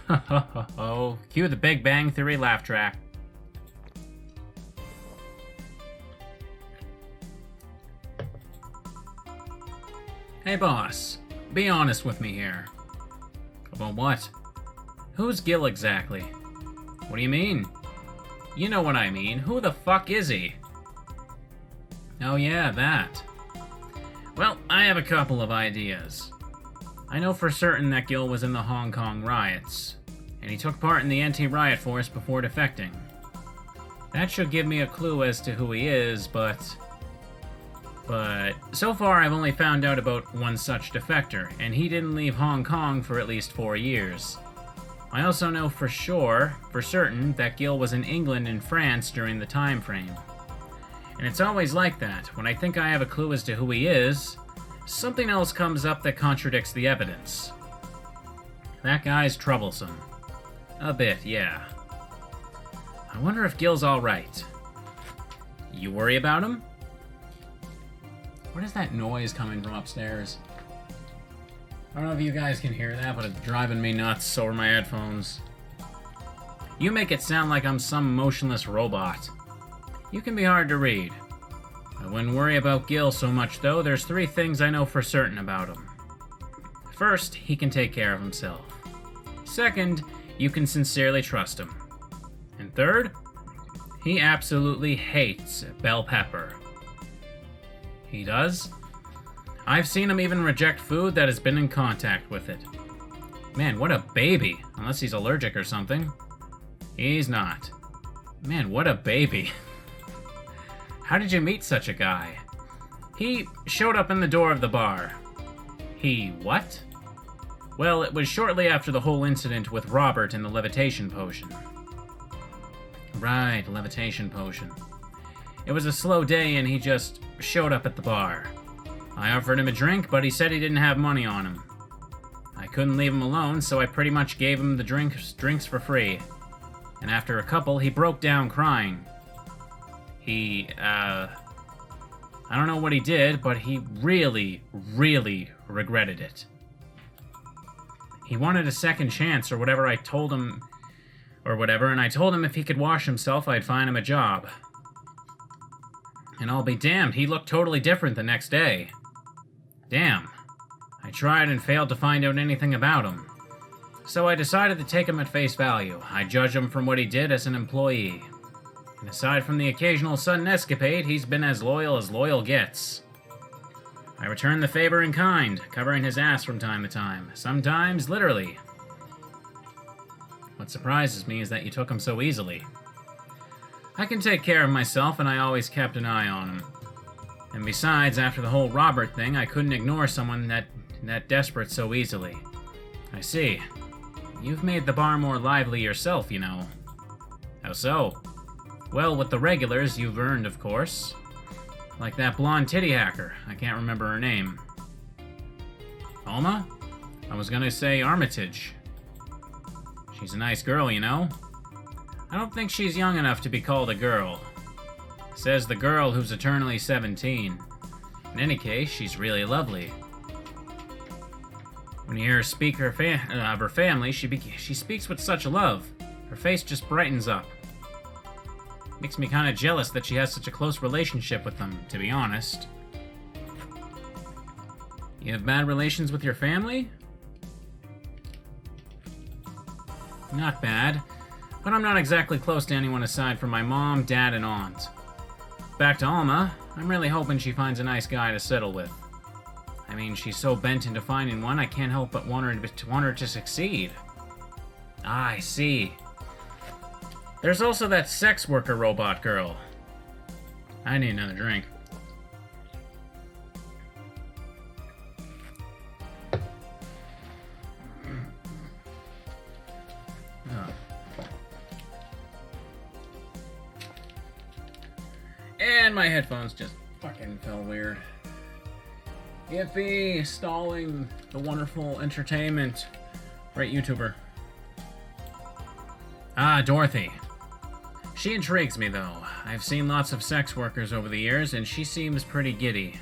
Ho ho ho ho. Cue the Big Bang Theory laugh track. Hey boss, be honest with me here. About what? Who's Gil exactly? What do you mean? You know what I mean. Who the fuck is he? Oh yeah, that. Well, I have a couple of ideas. I know for certain that Gil was in the Hong Kong riots, and he took part in the anti-riot force before defecting. That should give me a clue as to who he is, but so far I've only found out about one such defector, and he didn't leave Hong Kong for at least 4 years. I also know for certain, that Gil was in England and France during the time frame. And it's always like that. When I think I have a clue as to who he is, something else comes up that contradicts the evidence. That guy's troublesome. A bit, yeah. I wonder if Gil's alright. You worry about him? What is that noise coming from upstairs? I don't know if you guys can hear that, but it's driving me nuts over my headphones. You make it sound like I'm some motionless robot. You can be hard to read. I wouldn't worry about Gil so much, though. There's 3 things I know for certain about him. First, he can take care of himself. Second, you can sincerely trust him. And third, he absolutely hates bell pepper. He does? I've seen him even reject food that has been in contact with it. Man, what a baby. Unless he's allergic or something. He's not. Man, what a baby. How did you meet such a guy? He showed up in the door of the bar. He what? Well, it was shortly after the whole incident with Robert and the levitation potion. Right, levitation potion. It was a slow day and he just showed up at the bar. I offered him a drink, but he said he didn't have money on him. I couldn't leave him alone, so I pretty much gave him the drinks for free. And after a couple, he broke down crying. I don't know what he did, but he really, really regretted it. He wanted a second chance or whatever, and I told him if he could wash himself, I'd find him a job. And I'll be damned, he looked totally different the next day. Damn. I tried and failed to find out anything about him. So I decided to take him at face value. I judge him from what he did as an employee. And aside from the occasional sudden escapade, he's been as loyal gets. I returned the favor in kind, covering his ass from time to time. Sometimes, literally. What surprises me is that you took him so easily. I can take care of myself, and I always kept an eye on him. And besides, after the whole Robert thing, I couldn't ignore someone that desperate so easily. I see. You've made the bar more lively yourself, you know. How so? Well, with the regulars, you've earned, of course. Like that blonde titty hacker. I can't remember her name. Alma? I was gonna say Armitage. She's a nice girl, you know. I don't think she's young enough to be called a girl. Says the girl who's eternally 17. In any case, she's really lovely. When you hear her speak of her family, she speaks with such love. Her face just brightens up. Makes me kind of jealous that she has such a close relationship with them, to be honest. You have bad relations with your family? Not bad, but I'm not exactly close to anyone aside from my mom, dad, and aunt. Back to Alma, I'm really hoping she finds a nice guy to settle with. I mean, she's so bent into finding one, I can't help but want her to succeed. Ah, I see. There's also that sex worker robot girl. I need another drink. And my headphones just fucking fell weird. Iffy, stalling the wonderful entertainment. Great YouTuber. Ah, Dorothy. She intrigues me, though. I've seen lots of sex workers over the years, and she seems pretty giddy.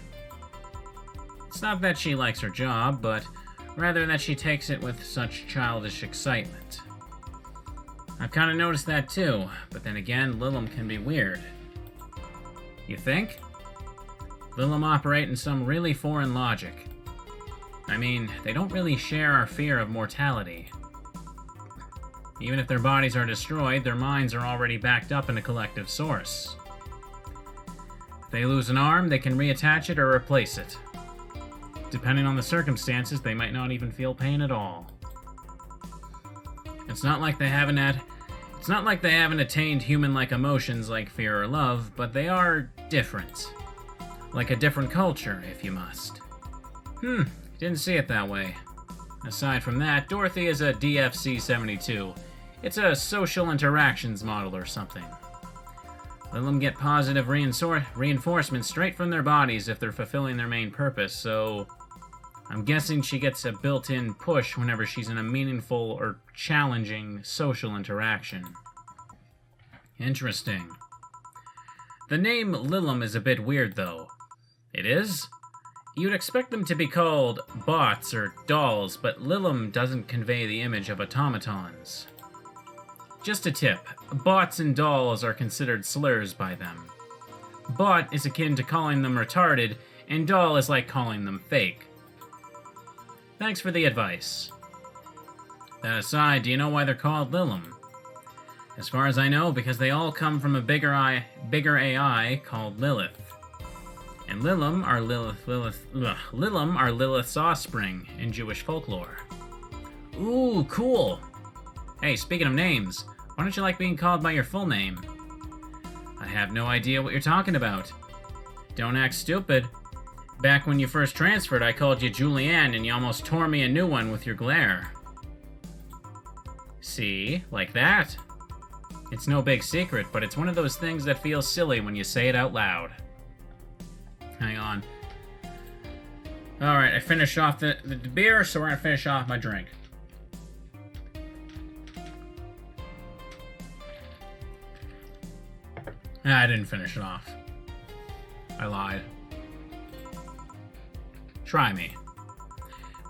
It's not that she likes her job, but rather that she takes it with such childish excitement. I've kind of noticed that too, but then again, Lilum can be weird. You think? Lilum operate in some really foreign logic. I mean, they don't really share our fear of mortality. Even if their bodies are destroyed, their minds are already backed up in a collective source. If they lose an arm, they can reattach it or replace it. Depending on the circumstances, they might not even feel pain at all. It's not like they haven't attained human-like emotions like fear or love, but they are different. Like a different culture, if you must. Didn't see it that way. Aside from that, Dorothy is a DFC-72. It's a social interactions model or something. Let them get positive reinforcement straight from their bodies if they're fulfilling their main purpose, so I'm guessing she gets a built-in push whenever she's in a meaningful or challenging social interaction. Interesting. The name Lilum is a bit weird, though. It is? You'd expect them to be called bots or dolls, but Lilum doesn't convey the image of automatons. Just a tip, bots and dolls are considered slurs by them. Bot is akin to calling them retarded, and doll is like calling them fake. Thanks for the advice. That aside, do you know why they're called Lilum? As far as I know, because they all come from a bigger AI called Lilith. And Lilum are Lilith's offspring in Jewish folklore. Ooh, cool! Hey, speaking of names, why don't you like being called by your full name? I have no idea what you're talking about. Don't act stupid. Back when you first transferred, I called you Julianne and you almost tore me a new one with your glare. See? Like that. It's no big secret, but it's one of those things that feels silly when you say it out loud. Hang on. Alright, I finished off the beer, so we're gonna finish off my drink. I didn't finish it off. I lied. Try me.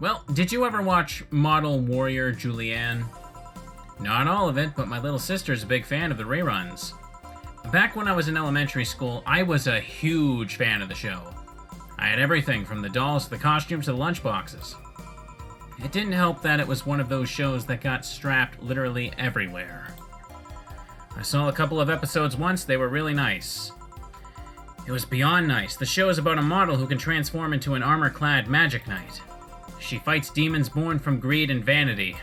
Well, did you ever watch Model Warrior Julianne? Not all of it, but my little sister's a big fan of the reruns. Back when I was in elementary school, I was a huge fan of the show. I had everything from the dolls to the costumes to the lunchboxes. It didn't help that it was one of those shows that got strapped literally everywhere. I saw a couple of episodes once, they were really nice. It was beyond nice. The show is about a model who can transform into an armor-clad magic knight. She fights demons born from greed and vanity.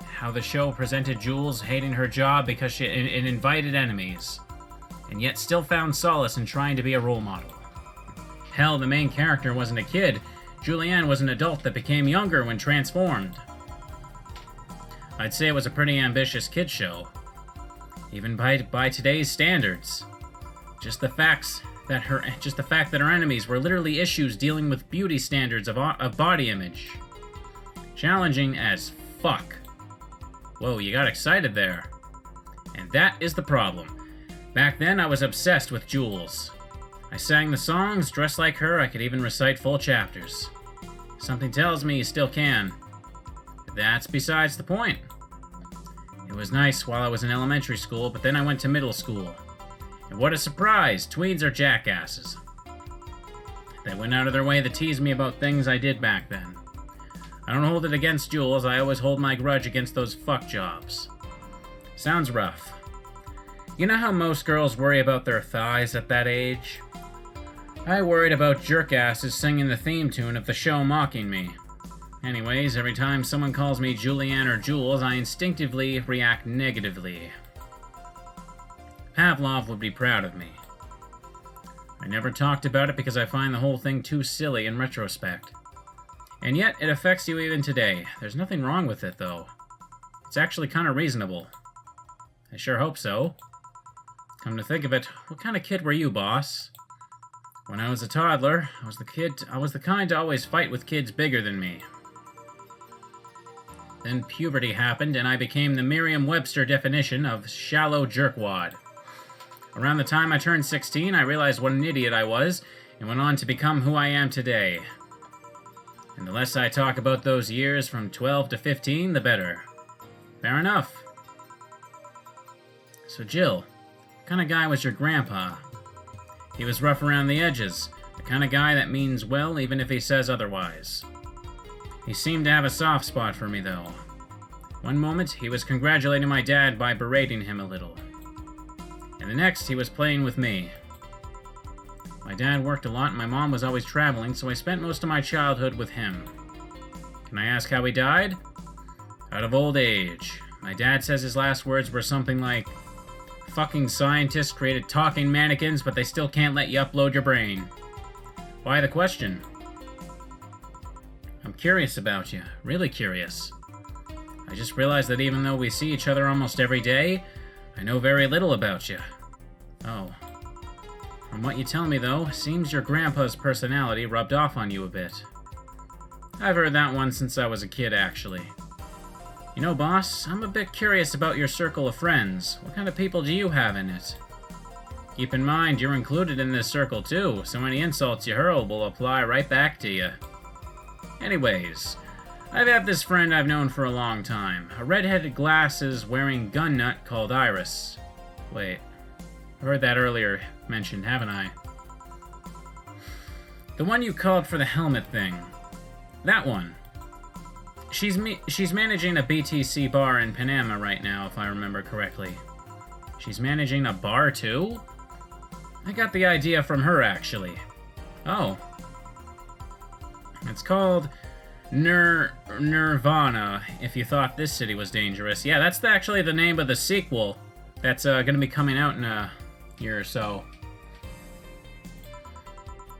How the show presented Jules hating her job because it invited enemies, and yet still found solace in trying to be a role model. Hell, the main character wasn't a kid. Julianne was an adult that became younger when transformed. I'd say it was a pretty ambitious kid show, even by today's standards. Just the fact that her enemies were literally issues dealing with beauty standards of body image. Challenging as fuck. Whoa, you got excited there. And that is the problem. Back then, I was obsessed with Jules. I sang the songs, dressed like her, I could even recite full chapters. Something tells me you still can. But that's besides the point. It was nice while I was in elementary school, but then I went to middle school. And what a surprise! Tweens are jackasses. They went out of their way to tease me about things I did back then. I don't hold it against Jules, I always hold my grudge against those fuck jobs. Sounds rough. You know how most girls worry about their thighs at that age? I worried about jerkasses singing the theme tune of the show mocking me. Anyways, every time someone calls me Julianne or Jules, I instinctively react negatively. Pavlov would be proud of me. I never talked about it because I find the whole thing too silly in retrospect. And yet, it affects you even today. There's nothing wrong with it, though. It's actually kind of reasonable. I sure hope so. Come to think of it, what kind of kid were you, boss? When I was a toddler, I was the kind to always fight with kids bigger than me. Then puberty happened, and I became the Merriam-Webster definition of shallow jerkwad. Around the time I turned 16, I realized what an idiot I was, and went on to become who I am today. And the less I talk about those years from 12 to 15, the better. Fair enough. So Jill, what kind of guy was your grandpa? He was rough around the edges, the kind of guy that means well even if he says otherwise. He seemed to have a soft spot for me, though. One moment, he was congratulating my dad by berating him a little. And the next, he was playing with me. My dad worked a lot and my mom was always traveling, so I spent most of my childhood with him. Can I ask how he died? Out of old age. My dad says his last words were something like, "Fucking scientists created talking mannequins, but they still can't let you upload your brain." Why the question? I'm curious about you. Really curious. I just realized that even though we see each other almost every day, I know very little about you. Oh. From what you tell me, though, seems your grandpa's personality rubbed off on you a bit. I've heard that one since I was a kid, actually. You know, boss, I'm a bit curious about your circle of friends. What kind of people do you have in it? Keep in mind, you're included in this circle, too, so any insults you hurl will apply right back to you. Anyways, I've had this friend I've known for a long time. A red-headed glasses-wearing gun nut called Iris. Wait, I heard that earlier mentioned, haven't I? The one you called for the helmet thing. That one. She's managing a BTC bar in Panama right now, if I remember correctly. She's managing a bar, too? I got the idea from her, actually. Oh. It's called Nirvana, if you thought this city was dangerous. Yeah, that's actually the name of the sequel that's going to be coming out in a year or so.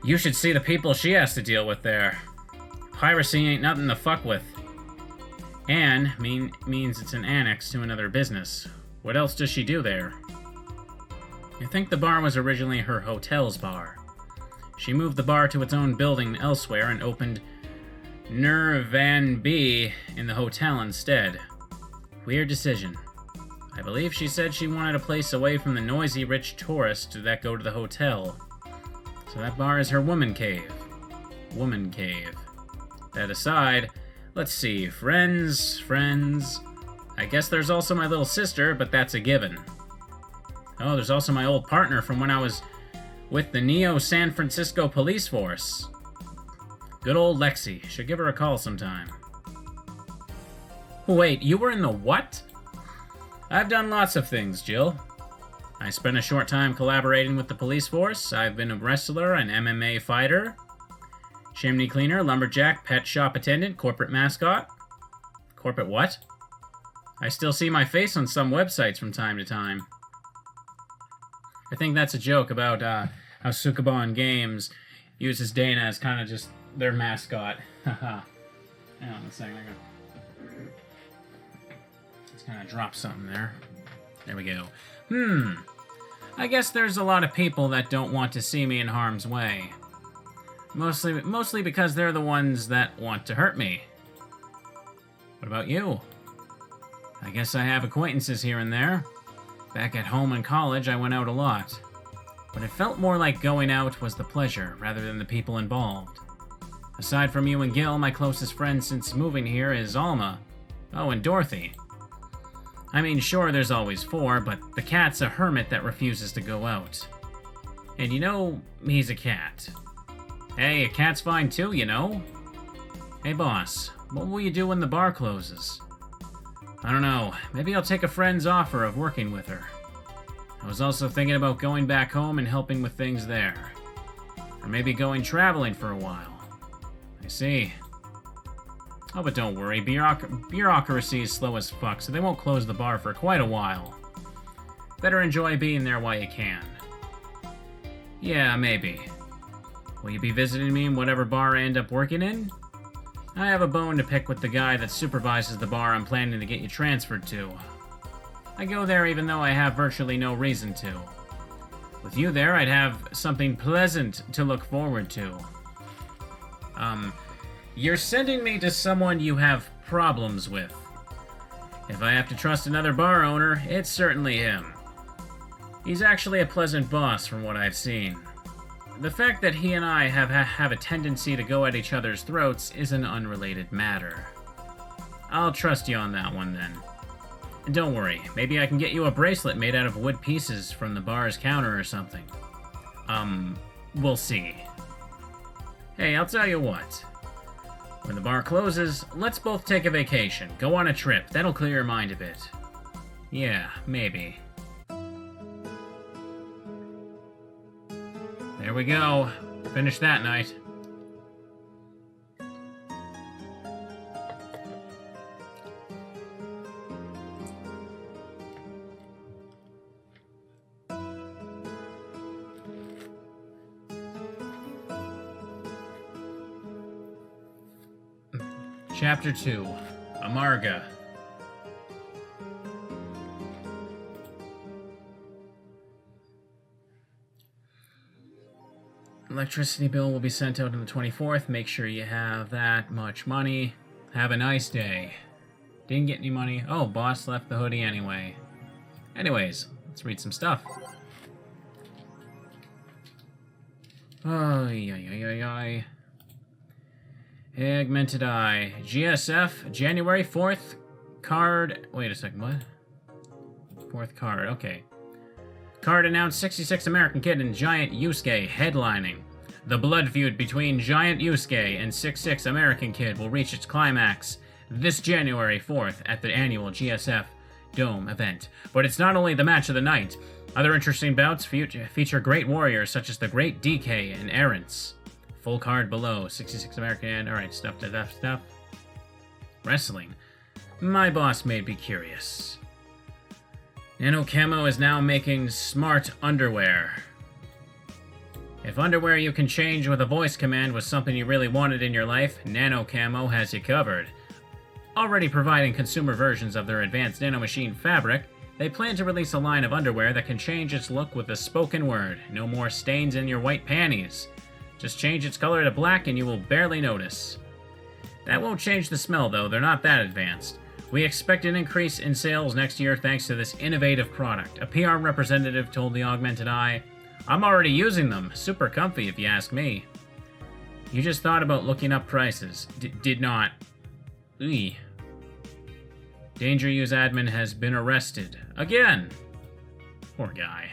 You should see the people she has to deal with there. Piracy ain't nothing to fuck with. An means it's an annex to another business. What else does she do there? I think the bar was originally her hotel's bar. She moved the bar to its own building elsewhere and opened Nirvan B in the hotel instead. Weird decision. I believe she said she wanted a place away from the noisy rich tourists that go to the hotel. So that bar is her woman cave. Woman cave. That aside, let's see, friends. I guess there's also my little sister, but that's a given. Oh, there's also my old partner from when I was with the Neo San Francisco police force. Good old Lexi. Should give her a call sometime. Wait, you were in the what? I've done lots of things, Jill. I spent a short time collaborating with the police force. I've been a wrestler, an MMA fighter, chimney cleaner, lumberjack, pet shop attendant, corporate mascot. Corporate what? I still see my face on some websites from time to time. I think that's a joke about how Sukuban Games uses Dana as kind of just their mascot. Haha. Hang on a second. I'm gonna just kind of drop something there. There we go. I guess there's a lot of people that don't want to see me in harm's way. Mostly because they're the ones that want to hurt me. What about you? I guess I have acquaintances here and there. Back at home in college, I went out a lot. But it felt more like going out was the pleasure, rather than the people involved. Aside from you and Gil, my closest friend since moving here is Alma. Oh, and Dorothy. I mean, sure, there's always 4, but the cat's a hermit that refuses to go out. And you know, he's a cat. Hey, a cat's fine too, you know? Hey, boss, what will you do when the bar closes? I don't know, maybe I'll take a friend's offer of working with her. I was also thinking about going back home and helping with things there. Or maybe going traveling for a while. I see. Oh, but don't worry, bureaucracy is slow as fuck, so they won't close the bar for quite a while. Better enjoy being there while you can. Yeah, maybe. Will you be visiting me in whatever bar I end up working in? I have a bone to pick with the guy that supervises the bar I'm planning to get you transferred to. I go there even though I have virtually no reason to. With you there, I'd have something pleasant to look forward to. You're sending me to someone you have problems with. If I have to trust another bar owner, it's certainly him. He's actually a pleasant boss from what I've seen. The fact that he and I have a tendency to go at each other's throats is an unrelated matter. I'll trust you on that one, then. And don't worry, maybe I can get you a bracelet made out of wood pieces from the bar's counter or something. We'll see. Hey, I'll tell you what. When the bar closes, let's both take a vacation. Go on a trip. That'll clear your mind a bit. Yeah, maybe. There we go. Finish that night. Chapter 2. Amarga. Electricity bill will be sent out on the 24th. Make sure you have that much money. Have a nice day. Didn't get any money. Oh, boss left the hoodie anyway. Anyways, let's read some stuff. Ay. Augmented Eye. GSF, January 4th. Card. Wait a second, what? 4th card, okay. Card announced 66 American Kid and Giant Yusuke headlining. The blood feud between Giant Yusuke and 66 American Kid will reach its climax this January 4th at the annual GSF Dome event. But it's not only the match of the night. Other interesting bouts feature great warriors such as the Great DK and Errants. Full card below. 66 American. Alright, stuff. Wrestling. My boss may be curious. Nano Camo is now making smart underwear. If underwear you can change with a voice command was something you really wanted in your life, Nano Camo has you covered. Already providing consumer versions of their advanced nanomachine fabric, they plan to release a line of underwear that can change its look with a spoken word. No more stains in your white panties. Just change its color to black and you will barely notice. That won't change the smell though, they're not that advanced. We expect an increase in sales next year thanks to this innovative product. A PR representative told the Augmented Eye, I'm already using them. Super comfy if you ask me. You just thought about looking up prices. Did not. Eee. Danger Use admin has been arrested. Again! Poor guy.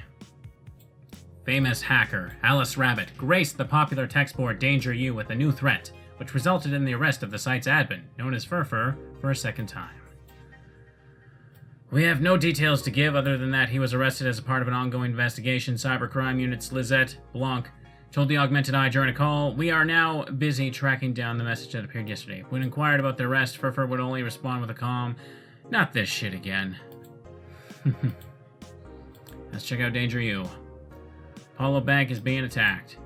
Famous hacker, Alice Rabbit, graced the popular text board Danger U with a new threat, which resulted in the arrest of the site's admin, known as Furfur, for a second time. We have no details to give other than that he was arrested as a part of an ongoing investigation. Cybercrime Unit's Lizette Blanc told the Augmented Eye during a call, we are now busy tracking down the message that appeared yesterday. When inquired about the arrest, Furfur would only respond with a calm, not this shit again. Let's check out Danger U. Apollo Bank is being attacked.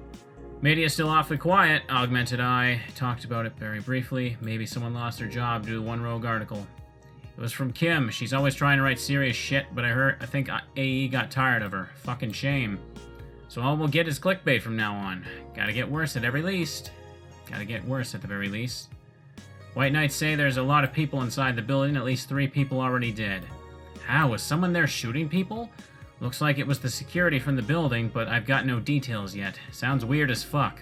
Media is still awfully quiet. Augmented Eye talked about it very briefly. Maybe someone lost their job due to one rogue article. It was from Kim. She's always trying to write serious shit, but I think AE got tired of her. Fucking shame. So all we'll get is clickbait from now on. Gotta get worse at every least. Gotta get worse at the very least. White Knights say there's a lot of people inside the building, at least 3 people already dead. How? Was someone there shooting people? Looks like it was the security from the building, but I've got no details yet. Sounds weird as fuck.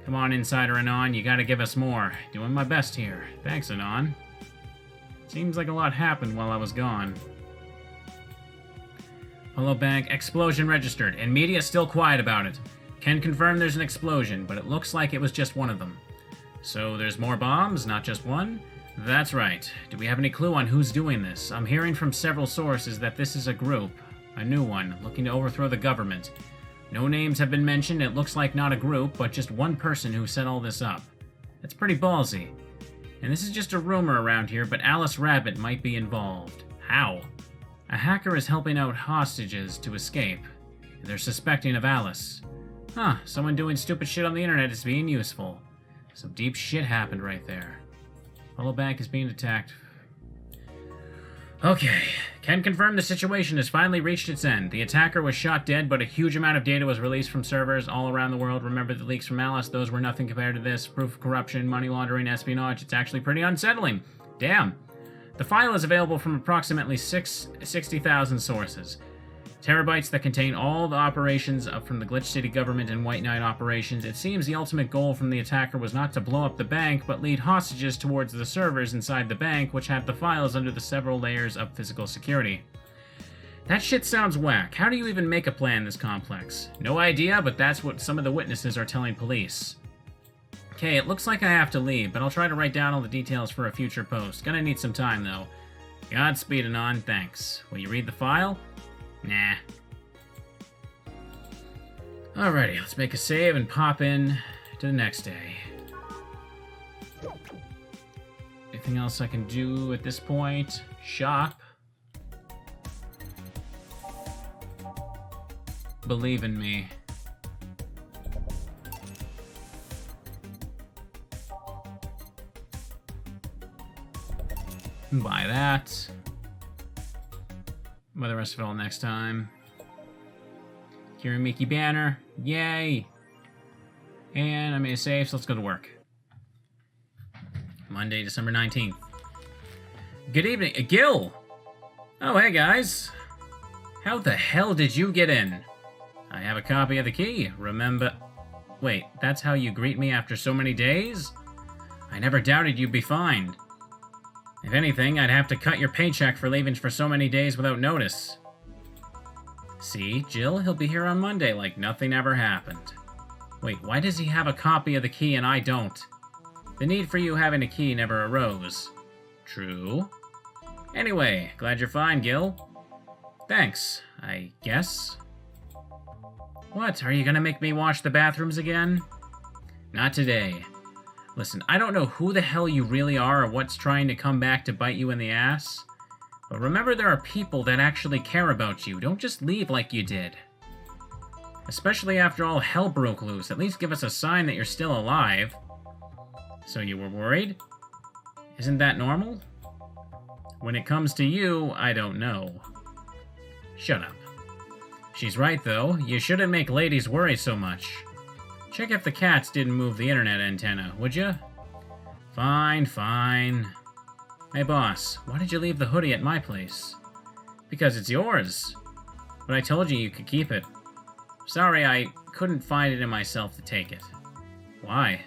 Come on, Insider Anon, you gotta give us more. Doing my best here. Thanks, Anon. Seems like a lot happened while I was gone. Apollo Bank explosion registered, and media still quiet about it. Can confirm there's an explosion, but it looks like it was just one of them. So there's more bombs, not just one? That's right. Do we have any clue on who's doing this? I'm hearing from several sources that this is a group. A new one, looking to overthrow the government. No names have been mentioned, it looks like not a group, but just one person who set all this up. That's pretty ballsy. And this is just a rumor around here, but Alice Rabbit might be involved. How? A hacker is helping out hostages to escape. They're suspecting of Alice. Huh, someone doing stupid shit on the internet is being useful. Some deep shit happened right there. Apollo Bank is being attacked. Okay, can confirm the situation has finally reached its end. The attacker was shot dead, but a huge amount of data was released from servers all around the world. Remember the leaks from Alice? Those were nothing compared to this. Proof of corruption, money laundering, espionage. It's actually pretty unsettling. Damn. The file is available from approximately 60,000 sources. Terabytes that contain all the operations from the Glitch City government and White Knight operations. It seems the ultimate goal from the attacker was not to blow up the bank, but lead hostages towards the servers inside the bank, which had the files under the several layers of physical security. That shit sounds whack. How do you even make a plan this complex? No idea, but that's what some of the witnesses are telling police. Okay, it looks like I have to leave, but I'll try to write down all the details for a future post. Gonna need some time, though. Godspeed, Anon, thanks. Will you read the file? Nah. Alrighty, let's make a save and pop in to the next day. Anything else I can do at this point? Shop. Believe in me. Buy that. Buy the rest of it all next time. Kirimiki banner. Yay! And I made a save, so let's go to work. Monday, December 19th. Good evening. Gil! Oh, hey, guys. How the hell did you get in? I have a copy of the key. Remember... Wait, that's how you greet me after so many days? I never doubted you'd be fine. If anything, I'd have to cut your paycheck for leaving for so many days without notice. See, Jill, he'll be here on Monday like nothing ever happened. Wait, why does he have a copy of the key and I don't? The need for you having a key never arose. True. Anyway, glad you're fine, Gil. Thanks, I guess. What, are you gonna make me wash the bathrooms again? Not today. Listen, I don't know who the hell you really are or what's trying to come back to bite you in the ass. But remember, there are people that actually care about you. Don't just leave like you did. Especially after all hell broke loose. At least give us a sign that you're still alive. So you were worried? Isn't that normal? When it comes to you, I don't know. Shut up. She's right, though. You shouldn't make ladies worry so much. Check if the cats didn't move the internet antenna, would you? Fine, fine. Hey, boss, why did you leave the hoodie at my place? Because it's yours. But I told you could keep it. Sorry, I couldn't find it in myself to take it. Why?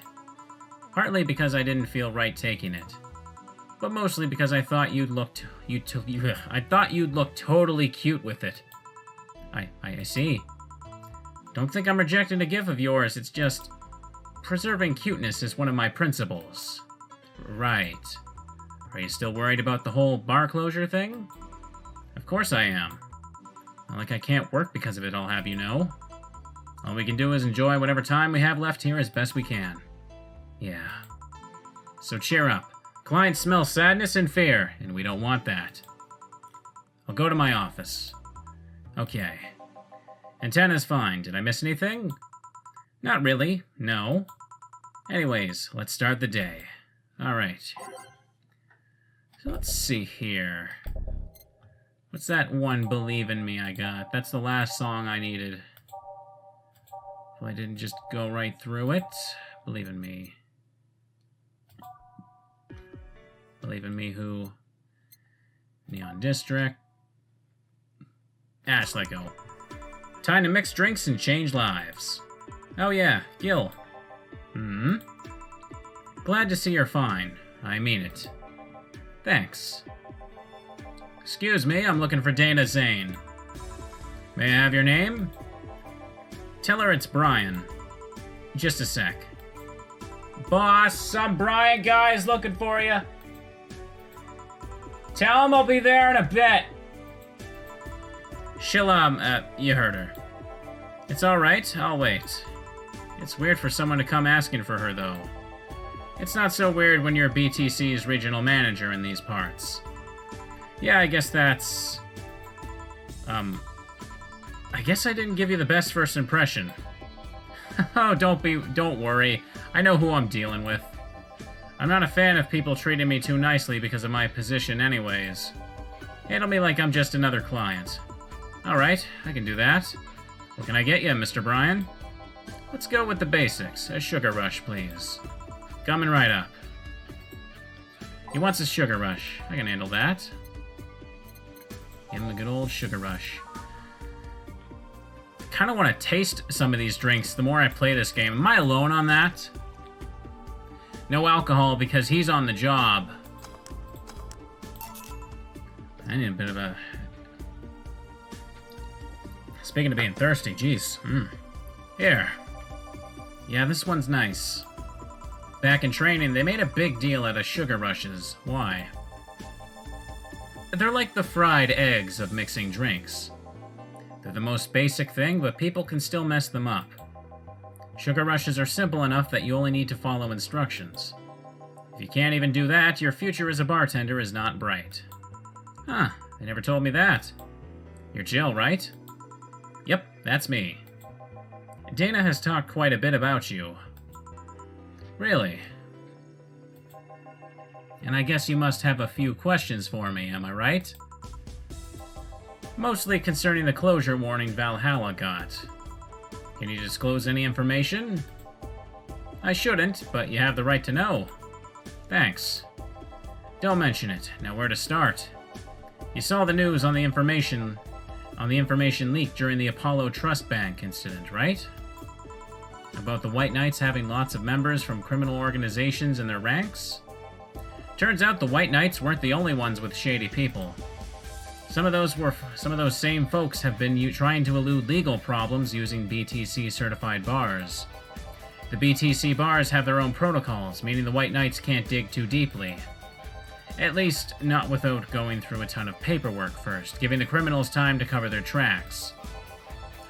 Partly because I didn't feel right taking it. But mostly because I thought you'd look totally cute with it. I see. Don't think I'm rejecting a gift of yours, it's just... preserving cuteness is one of my principles. Right. Are you still worried about the whole bar closure thing? Of course I am. Not like I can't work because of it, I'll have you know. All we can do is enjoy whatever time we have left here as best we can. Yeah. So cheer up. Clients smell sadness and fear, and we don't want that. I'll go to my office. Okay. Antenna's fine. Did I miss anything? Not really, no. Anyways, let's start the day. Alright. So let's see here. What's that one Believe in Me I got? That's the last song I needed. If I didn't just go right through it. Believe in Me. Believe in Me who? Neon District. Just let go. Time to mix drinks and change lives. Oh yeah, Gil. Glad to see you're fine. I mean it. Thanks. Excuse me, I'm looking for Dana Zane. May I have your name? Tell her it's Brian. Just a sec. Boss, some Brian guy's looking for you. Tell him I'll be there in a bit. She'll, you heard her. It's alright, I'll wait. It's weird for someone to come asking for her, though. It's not so weird when you're BTC's regional manager in these parts. Yeah, I guess that's... I guess I didn't give you the best first impression. Oh, don't worry. I know who I'm dealing with. I'm not a fan of people treating me too nicely because of my position anyways. Handle me like I'm just another client. Alright, I can do that. What can I get you, Mr. Brian? Let's go with the basics. A sugar rush, please. Coming right up. He wants a sugar rush. I can handle that. Give him a good old sugar rush. kind of want to taste some of these drinks the more I play this game. Am I alone on that? No alcohol because he's on the job. I need a bit of a... Speaking of being thirsty, jeez. Here. Yeah, this one's nice. Back in training, they made a big deal out of sugar rushes. Why? They're like the fried eggs of mixing drinks. They're the most basic thing, but people can still mess them up. Sugar rushes are simple enough that you only need to follow instructions. If you can't even do that, your future as a bartender is not bright. Huh, they never told me that. You're Jill, right? Yep, that's me. Dana has talked quite a bit about you. Really? And I guess you must have a few questions for me, am I right? Mostly concerning the closure warning Valhalla got. Can you disclose any information? I shouldn't, but you have the right to know. Thanks. Don't mention it. Now where to start? You saw the news on the information leak during the Apollo Trust Bank incident, right? About the White Knights having lots of members from criminal organizations in their ranks? Turns out the White Knights weren't the only ones with shady people. Some of those same folks have been trying to elude legal problems using BTC certified bars. The BTC bars have their own protocols, meaning the White Knights can't dig too deeply. At least, not without going through a ton of paperwork first, giving the criminals time to cover their tracks.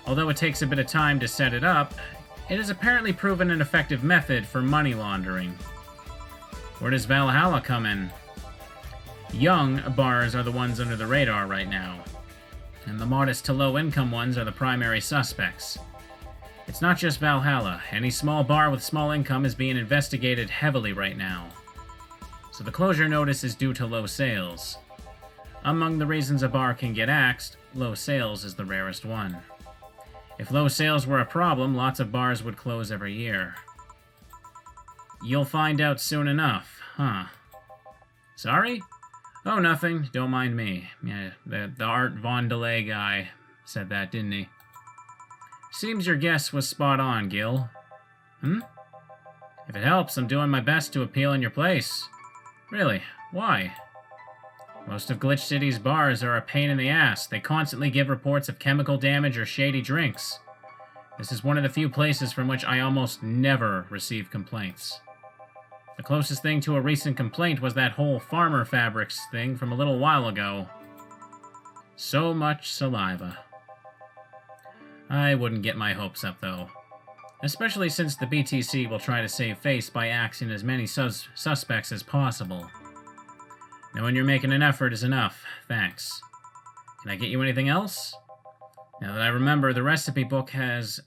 Although it takes a bit of time to set it up, it has apparently proven an effective method for money laundering. Where does Valhalla come in? Young bars are the ones under the radar right now, and the modest to low-income ones are the primary suspects. It's not just Valhalla. Any small bar with small income is being investigated heavily right now. So the closure notice is due to low sales. Among the reasons a bar can get axed, low sales is the rarest one. If low sales were a problem, lots of bars would close every year. You'll find out soon enough, huh? Sorry? Oh, nothing. Don't mind me. Yeah, the Art Von Delay guy said that, didn't he? Seems your guess was spot on, Gil. If it helps, I'm doing my best to appeal in your place. Really? Why? Most of Glitch City's bars are a pain in the ass. They constantly give reports of chemical damage or shady drinks. This is one of the few places from which I almost never receive complaints. The closest thing to a recent complaint was that whole Farmer Fabrics thing from a little while ago. So much saliva. I wouldn't get my hopes up, though. Especially since the BTC will try to save face by axing as many suspects as possible. Knowing you're making an effort is enough. Thanks. Can I get you anything else? Now that I remember, the recipe book has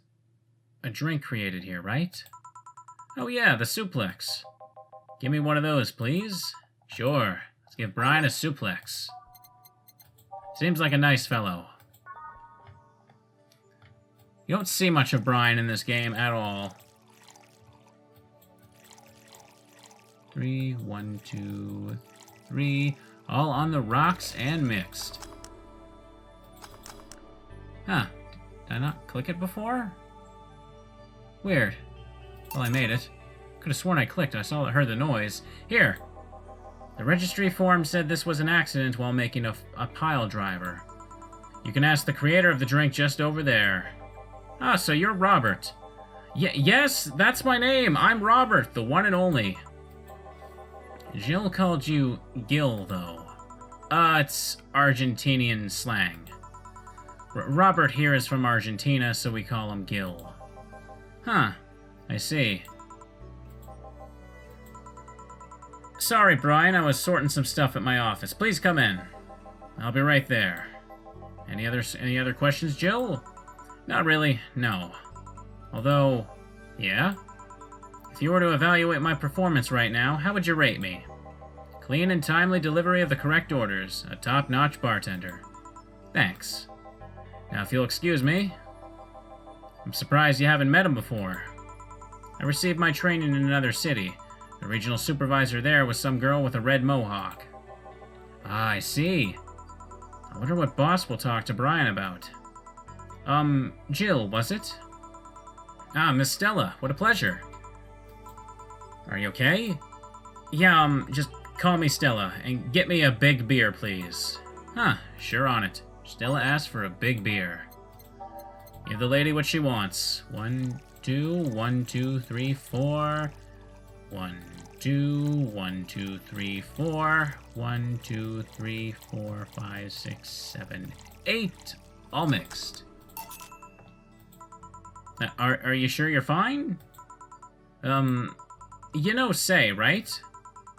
a drink created here, right? Oh yeah, the suplex. Give me one of those, please. Sure. Let's give Brian a suplex. Seems like a nice fellow. You don't see much of Brian in this game at all. 3, 1, 2, 3. All on the rocks and mixed. Huh. Did I not click it before? Weird. Well, I made it. Could have sworn I clicked. I heard the noise. Here. The registry form said this was an accident while making a pile driver. You can ask the creator of the drink just over there. Ah, so you're Robert. Yes, that's my name. I'm Robert, the one and only. Jill called you Gil, though. It's Argentinian slang. Robert here is from Argentina, so we call him Gil. Huh, I see. Sorry, Brian, I was sorting some stuff at my office. Please come in. I'll be right there. Any other questions, Jill? Not really, no. Although, yeah? If you were to evaluate my performance right now, how would you rate me? Clean and timely delivery of the correct orders. A top-notch bartender. Thanks. Now, if you'll excuse me, I'm surprised you haven't met him before. I received my training in another city. The regional supervisor there was some girl with a red mohawk. Ah, I see. I wonder what boss will talk to Brian about. Jill, was it? Ah, Miss Stella, what a pleasure. Are you okay? Yeah, just call me Stella, and get me a big beer, please. Huh, sure on it. Stella asked for a big beer. Give the lady what she wants. 1, 2, 1, 2, 3, 4. 1, 2, 1, 2, 3, 4. 1, 2, 3, 4, 5, 6, 7, 8. All mixed. Are you sure you're fine? You know Say, right?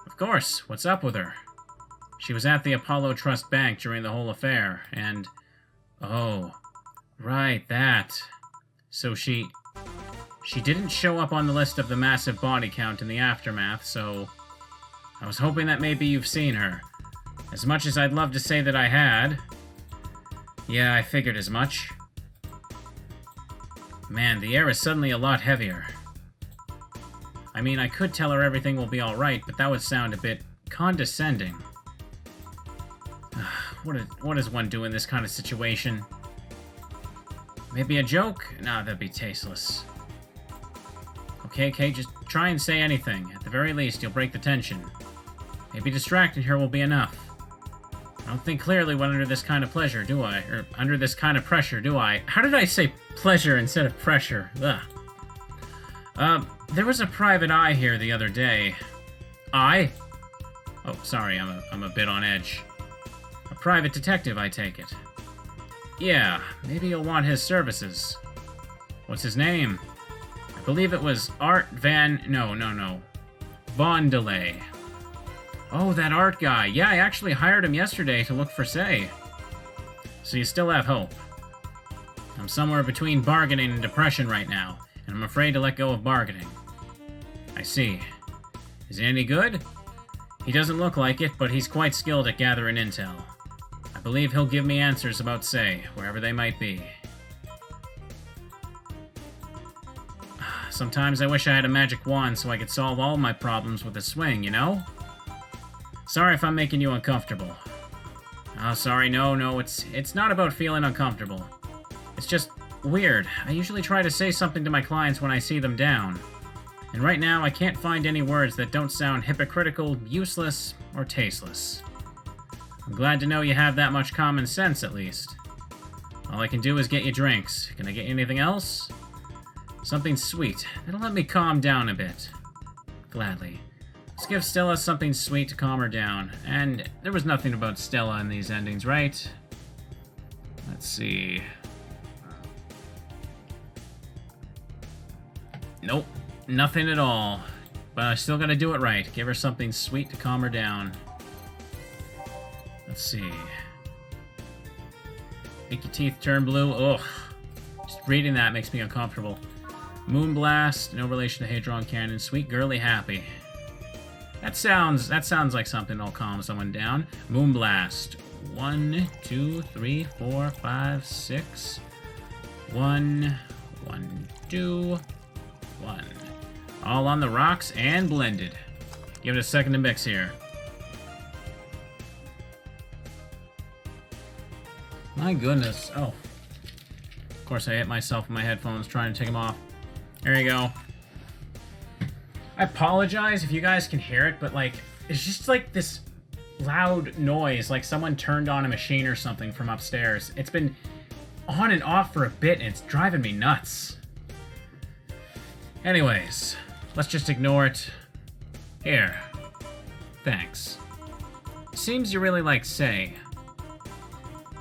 Of course. What's up with her? She was at the Apollo Trust Bank during the whole affair, and... Oh, right, that. So she didn't show up on the list of the massive body count in the aftermath, so... I was hoping that maybe you've seen her. As much as I'd love to say that I had... Yeah, I figured as much. Man, the air is suddenly a lot heavier. I mean, I could tell her everything will be alright, but that would sound a bit condescending. What does one do in this kind of situation? Maybe a joke? Nah, that'd be tasteless. Okay, just try and say anything. At the very least, you'll break the tension. Maybe distracting her will be enough. I don't think clearly when under this kind of pleasure, do I? Or under this kind of pressure, do I? How did I say pleasure instead of pressure? Ugh. There was a private eye here the other day. Eye? Oh, sorry, I'm a bit on edge. A private detective, I take it. Yeah, maybe you'll want his services. What's his name? I believe it was Art Van... No. Von Delay. Oh, that Art guy. Yeah, I actually hired him yesterday to look for Say. So you still have hope. I'm somewhere between bargaining and depression right now, and I'm afraid to let go of bargaining. I see. Is he any good? He doesn't look like it, but he's quite skilled at gathering intel. I believe he'll give me answers about Say, wherever they might be. Sometimes I wish I had a magic wand so I could solve all my problems with a swing, you know? Sorry if I'm making you uncomfortable. Oh, sorry, no, it's not about feeling uncomfortable. It's just weird. I usually try to say something to my clients when I see them down. And right now, I can't find any words that don't sound hypocritical, useless, or tasteless. I'm glad to know you have that much common sense, at least. All I can do is get you drinks. Can I get you anything else? Something sweet. That'll let me calm down a bit. Gladly. Let's give Stella something sweet to calm her down. And there was nothing about Stella in these endings, right? Let's see. Nope. Nothing at all. But I still gotta do it right. Give her something sweet to calm her down. Let's see. Make your teeth turn blue. Ugh. Just reading that makes me uncomfortable. Moonblast, no relation to Hadron Cannon. Sweet girly happy. That sounds like something that'll calm someone down. Moonblast. 1, 2, 3, 4, 5, 6. 1, 2, 1. All on the rocks and blended. Give it a second to mix here. My goodness. Oh. Of course, I hit myself with my headphones trying to take them off. There you go. I apologize if you guys can hear it, but, like, it's just, like, this loud noise, like someone turned on a machine or something from upstairs. It's been on and off for a bit, and it's driving me nuts. Anyways, let's just ignore it. Here. Thanks. Seems you really like Say.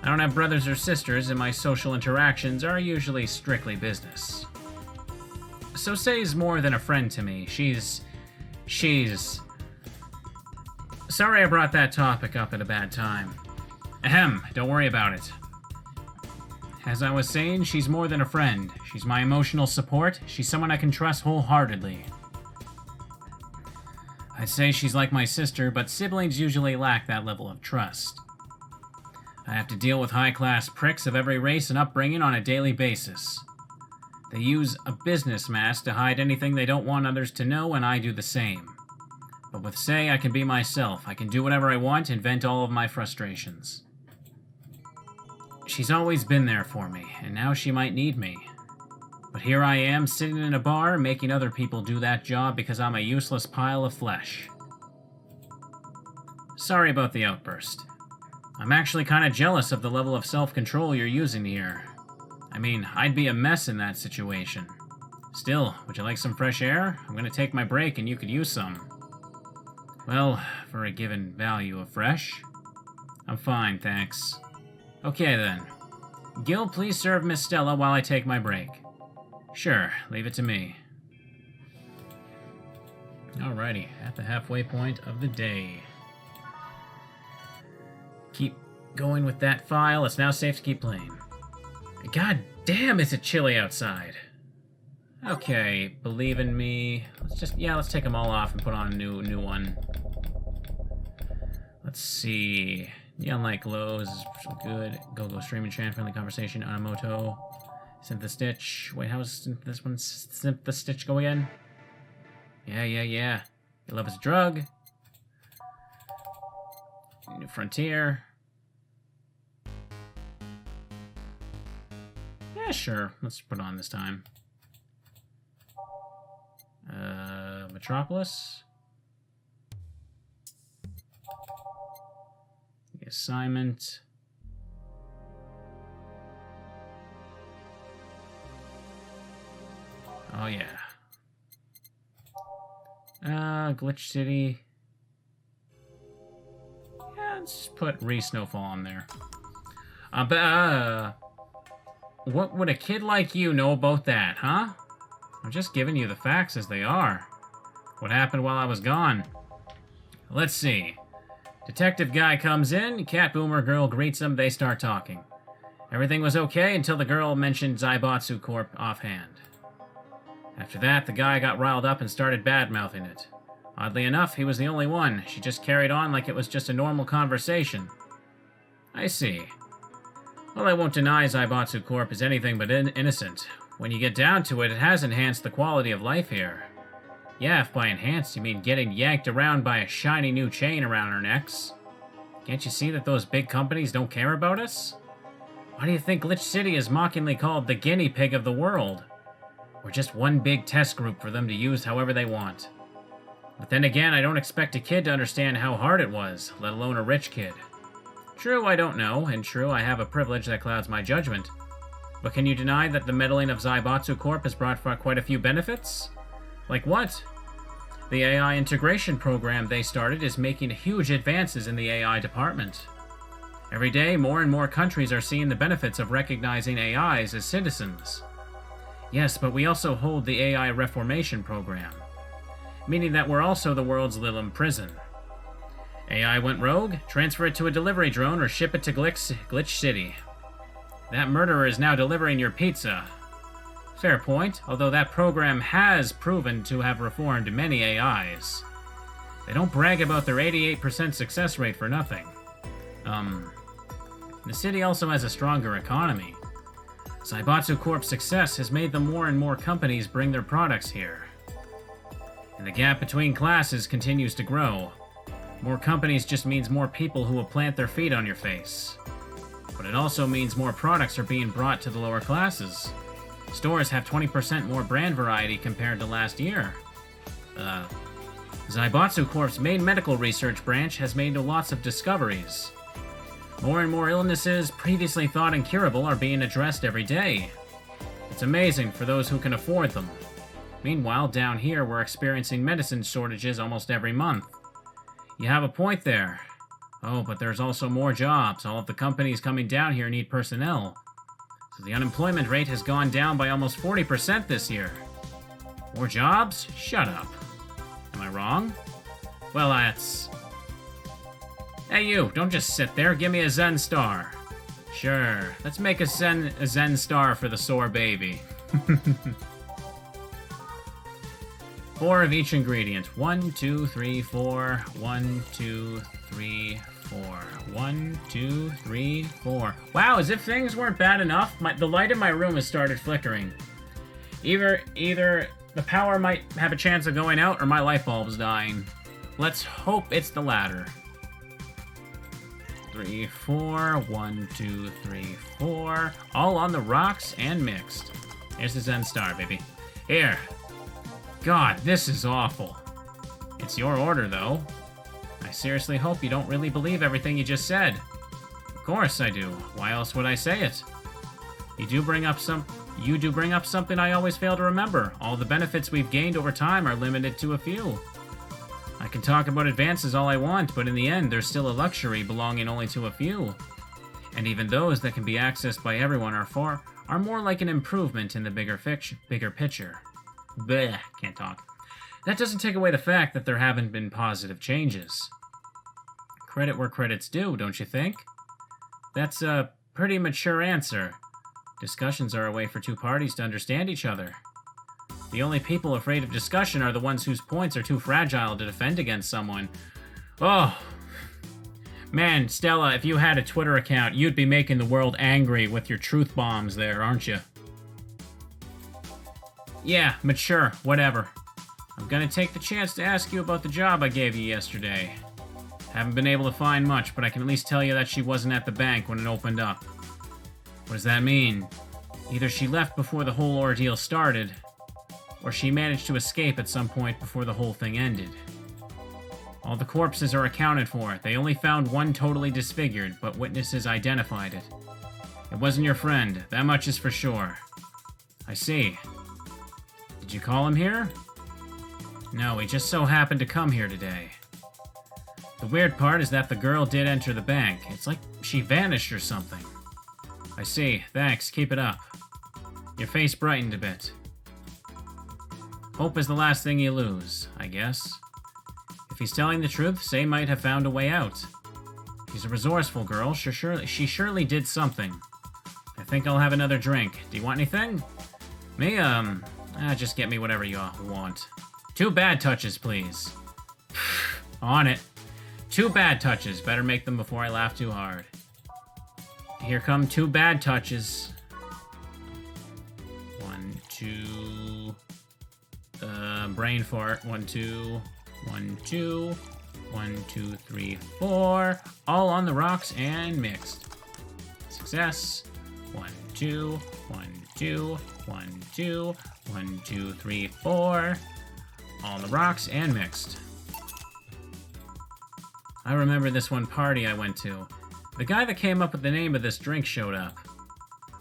I don't have brothers or sisters, and my social interactions are usually strictly business. So Say's more than a friend to me. She's... Sorry I brought that topic up at a bad time. Ahem, don't worry about it. As I was saying, she's more than a friend. She's my emotional support. She's someone I can trust wholeheartedly. I'd say she's like my sister, but siblings usually lack that level of trust. I have to deal with high-class pricks of every race and upbringing on a daily basis. They use a business mask to hide anything they don't want others to know, and I do the same. But with Say, I can be myself. I can do whatever I want and vent all of my frustrations. She's always been there for me, and now she might need me. But here I am, sitting in a bar, making other people do that job because I'm a useless pile of flesh. Sorry about the outburst. I'm actually kind of jealous of the level of self-control you're using here. I mean, I'd be a mess in that situation. Still, would you like some fresh air? I'm gonna take my break and you could use some. Well, for a given value of fresh, I'm fine, thanks. Okay then. Gil, please serve Miss Stella while I take my break. Sure, leave it to me. Alrighty, at the halfway point of the day. Keep going with that file. It's now safe to keep playing. God damn, is it chilly outside. Okay, believe in me. Let's take them all off and put on a new one. Let's see. Neon light glows is good. Go stream and chat friendly conversation. Anamoto. Synth the Stitch. Wait, how's this one? Synth the Stitch go again? Yeah. Your love is a drug. New Frontier. Yeah, sure. Let's put on this time. Metropolis. The assignment. Oh, yeah. Glitch City. Yeah, let's put Re-Snowfall on there. What would a kid like you know about that, huh? I'm just giving you the facts as they are. What happened while I was gone? Let's see. Detective guy comes in, cat boomer girl greets him, they start talking. Everything was okay until the girl mentioned Zaibatsu Corp offhand. After that, the guy got riled up and started bad-mouthing it. Oddly enough, he was the only one. She just carried on like it was just a normal conversation. I see. Well, I won't deny Zaibatsu Corp is anything but innocent. When you get down to it, it has enhanced the quality of life here. Yeah, if by enhanced you mean getting yanked around by a shiny new chain around our necks. Can't you see that those big companies don't care about us? Why do you think Glitch City is mockingly called the guinea pig of the world? We're just one big test group for them to use however they want. But then again, I don't expect a kid to understand how hard it was, let alone a rich kid. True, I don't know, and true, I have a privilege that clouds my judgment. But can you deny that the meddling of Zaibatsu Corp has brought quite a few benefits? Like what? The AI integration program they started is making huge advances in the AI department. Every day, more and more countries are seeing the benefits of recognizing AIs as citizens. Yes, but we also hold the AI reformation program, meaning that we're also the world's little prison. AI went rogue, transfer it to a delivery drone or ship it to Glitch City. That murderer is now delivering your pizza. Fair point, although that program has proven to have reformed many AIs. They don't brag about their 88% success rate for nothing. The city also has a stronger economy. Zaibatsu Corp's success has made them more and more companies bring their products here. And the gap between classes continues to grow. More companies just means more people who will plant their feet on your face. But it also means more products are being brought to the lower classes. Stores have 20% more brand variety compared to last year. Zaibatsu Corp's main medical research branch has made lots of discoveries. More and more illnesses previously thought incurable are being addressed every day. It's amazing for those who can afford them. Meanwhile, down here we're experiencing medicine shortages almost every month. You have a point there. Oh, but there's also more jobs. All of the companies coming down here need personnel. So the unemployment rate has gone down by almost 40% this year. More jobs? Shut up. Am I wrong? Well, that's... Hey you, don't just sit there, give me a Zen star. Sure, let's make a Zen star for the sore baby. 4 of each ingredient. 1, 2, 3, 4. 1, 2, 3, 4. 1, 2, 3, 4. Wow, as if things weren't bad enough, the light in my room has started flickering. Either the power might have a chance of going out or my light bulb's dying. Let's hope it's the latter. 3, 4. 1, 2, 3, 4. All on the rocks and mixed. Here's the Zen Star, baby. Here. God, this is awful. It's your order, though. I seriously hope you don't really believe everything you just said. Of course I do. Why else would I say it? You do bring up something I always fail to remember. All the benefits we've gained over time are limited to a few. I can talk about advances all I want, but in the end, there's still a luxury belonging only to a few. And even those that can be accessed by everyone are more like an improvement in the bigger picture. Bleh, can't talk. That doesn't take away the fact that there haven't been positive changes. Credit where credit's due, don't you think? That's a pretty mature answer. Discussions are a way for two parties to understand each other. The only people afraid of discussion are the ones whose points are too fragile to defend against someone. Oh, man, Stella, if you had a Twitter account, you'd be making the world angry with your truth bombs there, aren't you? Yeah, mature, whatever. I'm gonna take the chance to ask you about the job I gave you yesterday. Haven't been able to find much, but I can at least tell you that she wasn't at the bank when it opened up. What does that mean? Either she left before the whole ordeal started, or she managed to escape at some point before the whole thing ended. All the corpses are accounted for. They only found one totally disfigured, but witnesses identified it. It wasn't your friend, that much is for sure. I see. Did you call him here? No, he just so happened to come here today. The weird part is that the girl did enter the bank. It's like she vanished or something. I see. Thanks. Keep it up. Your face brightened a bit. Hope is the last thing you lose, I guess. If he's telling the truth, Say might have found a way out. She's a resourceful girl. She surely did something. I think I'll have another drink. Do you want anything? Me, just get me whatever you want. 2 bad touches, please. On it. 2 bad touches. Better make them before I laugh too hard. Here come 2 bad touches. 1, 2. Brain fart. 1, 2. 1, 2. 1, 2, 3, 4. All on the rocks and mixed. Success. 1, 2. 1, 2. 1, 2. 1, 2, 3, 4. All on the rocks and mixed. I remember this one party I went to. The guy that came up with the name of this drink showed up.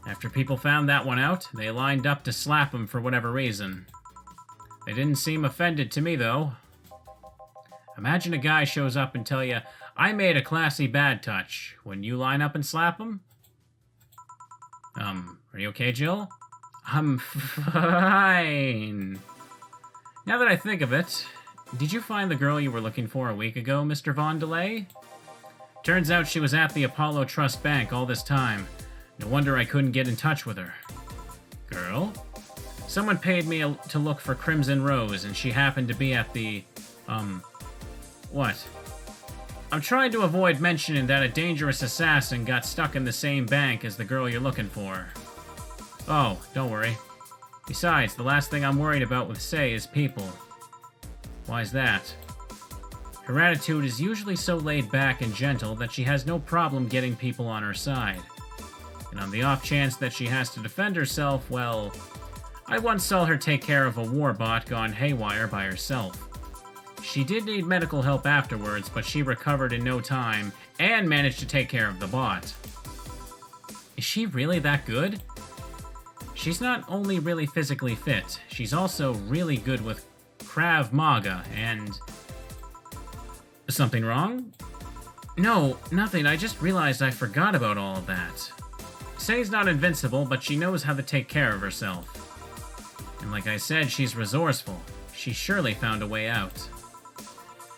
After people found that one out, they lined up to slap him for whatever reason. They didn't seem offended to me, though. Imagine a guy shows up and tell you, I made a classy bad touch. Wouldn't you line up and slap him? Are you okay, Jill? I'm fine. Now that I think of it, did you find the girl you were looking for a week ago, Mr. Von Delay? Turns out she was at the Apollo Trust Bank all this time. No wonder I couldn't get in touch with her. Girl? Someone paid me to look for Crimson Rose, and she happened to be at the, what? I'm trying to avoid mentioning that a dangerous assassin got stuck in the same bank as the girl you're looking for. Oh, don't worry. Besides, the last thing I'm worried about with Say is people. Why's that? Her attitude is usually so laid back and gentle that she has no problem getting people on her side. And on the off chance that she has to defend herself, well, I once saw her take care of a warbot gone haywire by herself. She did need medical help afterwards, but she recovered in no time and managed to take care of the bot. Is she really that good? She's not only really physically fit, she's also really good with Krav Maga and... Something wrong? No, nothing. I just realized I forgot about all of that. Say's not invincible, but she knows how to take care of herself. And like I said, she's resourceful. She surely found a way out.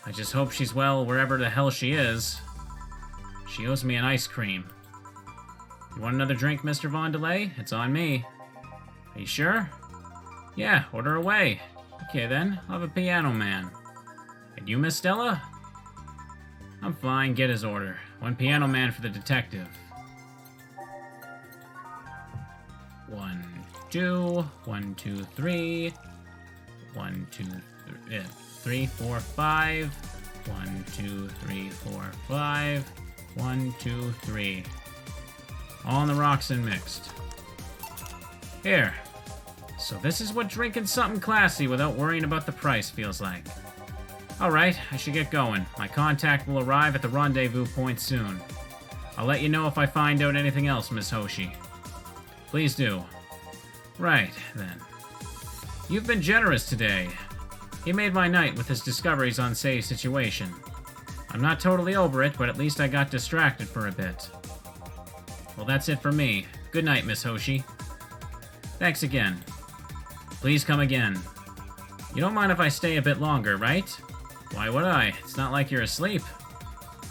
I just hope she's well wherever the hell she is. She owes me an ice cream. You want another drink, Mr. Von Delay? It's on me. Are you sure? Yeah, order away. Okay then, I'll have a piano man. And you, Miss Stella? I'm fine, get his order. 1 piano man for the detective. 1, 2, 1, 2, 3. 1, 2, 3, 4, 5. 1, 2, 3, 4, 5. 1, 2, 3. All on the rocks and mixed. Here. So this is what drinking something classy without worrying about the price feels like. Alright, I should get going. My contact will arrive at the rendezvous point soon. I'll let you know if I find out anything else, Miss Hoshi. Please do. Right, then. You've been generous today. He made my night with his discoveries on Sei's situation. I'm not totally over it, but at least I got distracted for a bit. Well, that's it for me. Good night, Miss Hoshi. Thanks again. Please come again. You don't mind if I stay a bit longer, right? Why would I? It's not like you're asleep.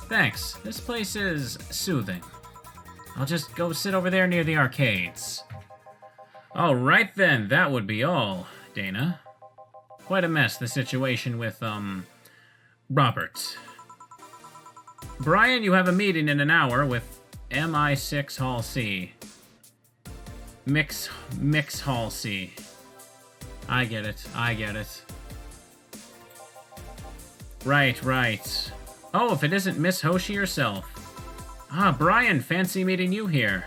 Thanks. This place is soothing. I'll just go sit over there near the arcades. Alright then, that would be all, Dana. Quite a mess, the situation with, Robert. Brian, you have a meeting in an hour with MI6 Hall C. Mix Hall C. I get it. Right. Oh, if it isn't Miss Hoshi herself. Ah, Brian, fancy meeting you here.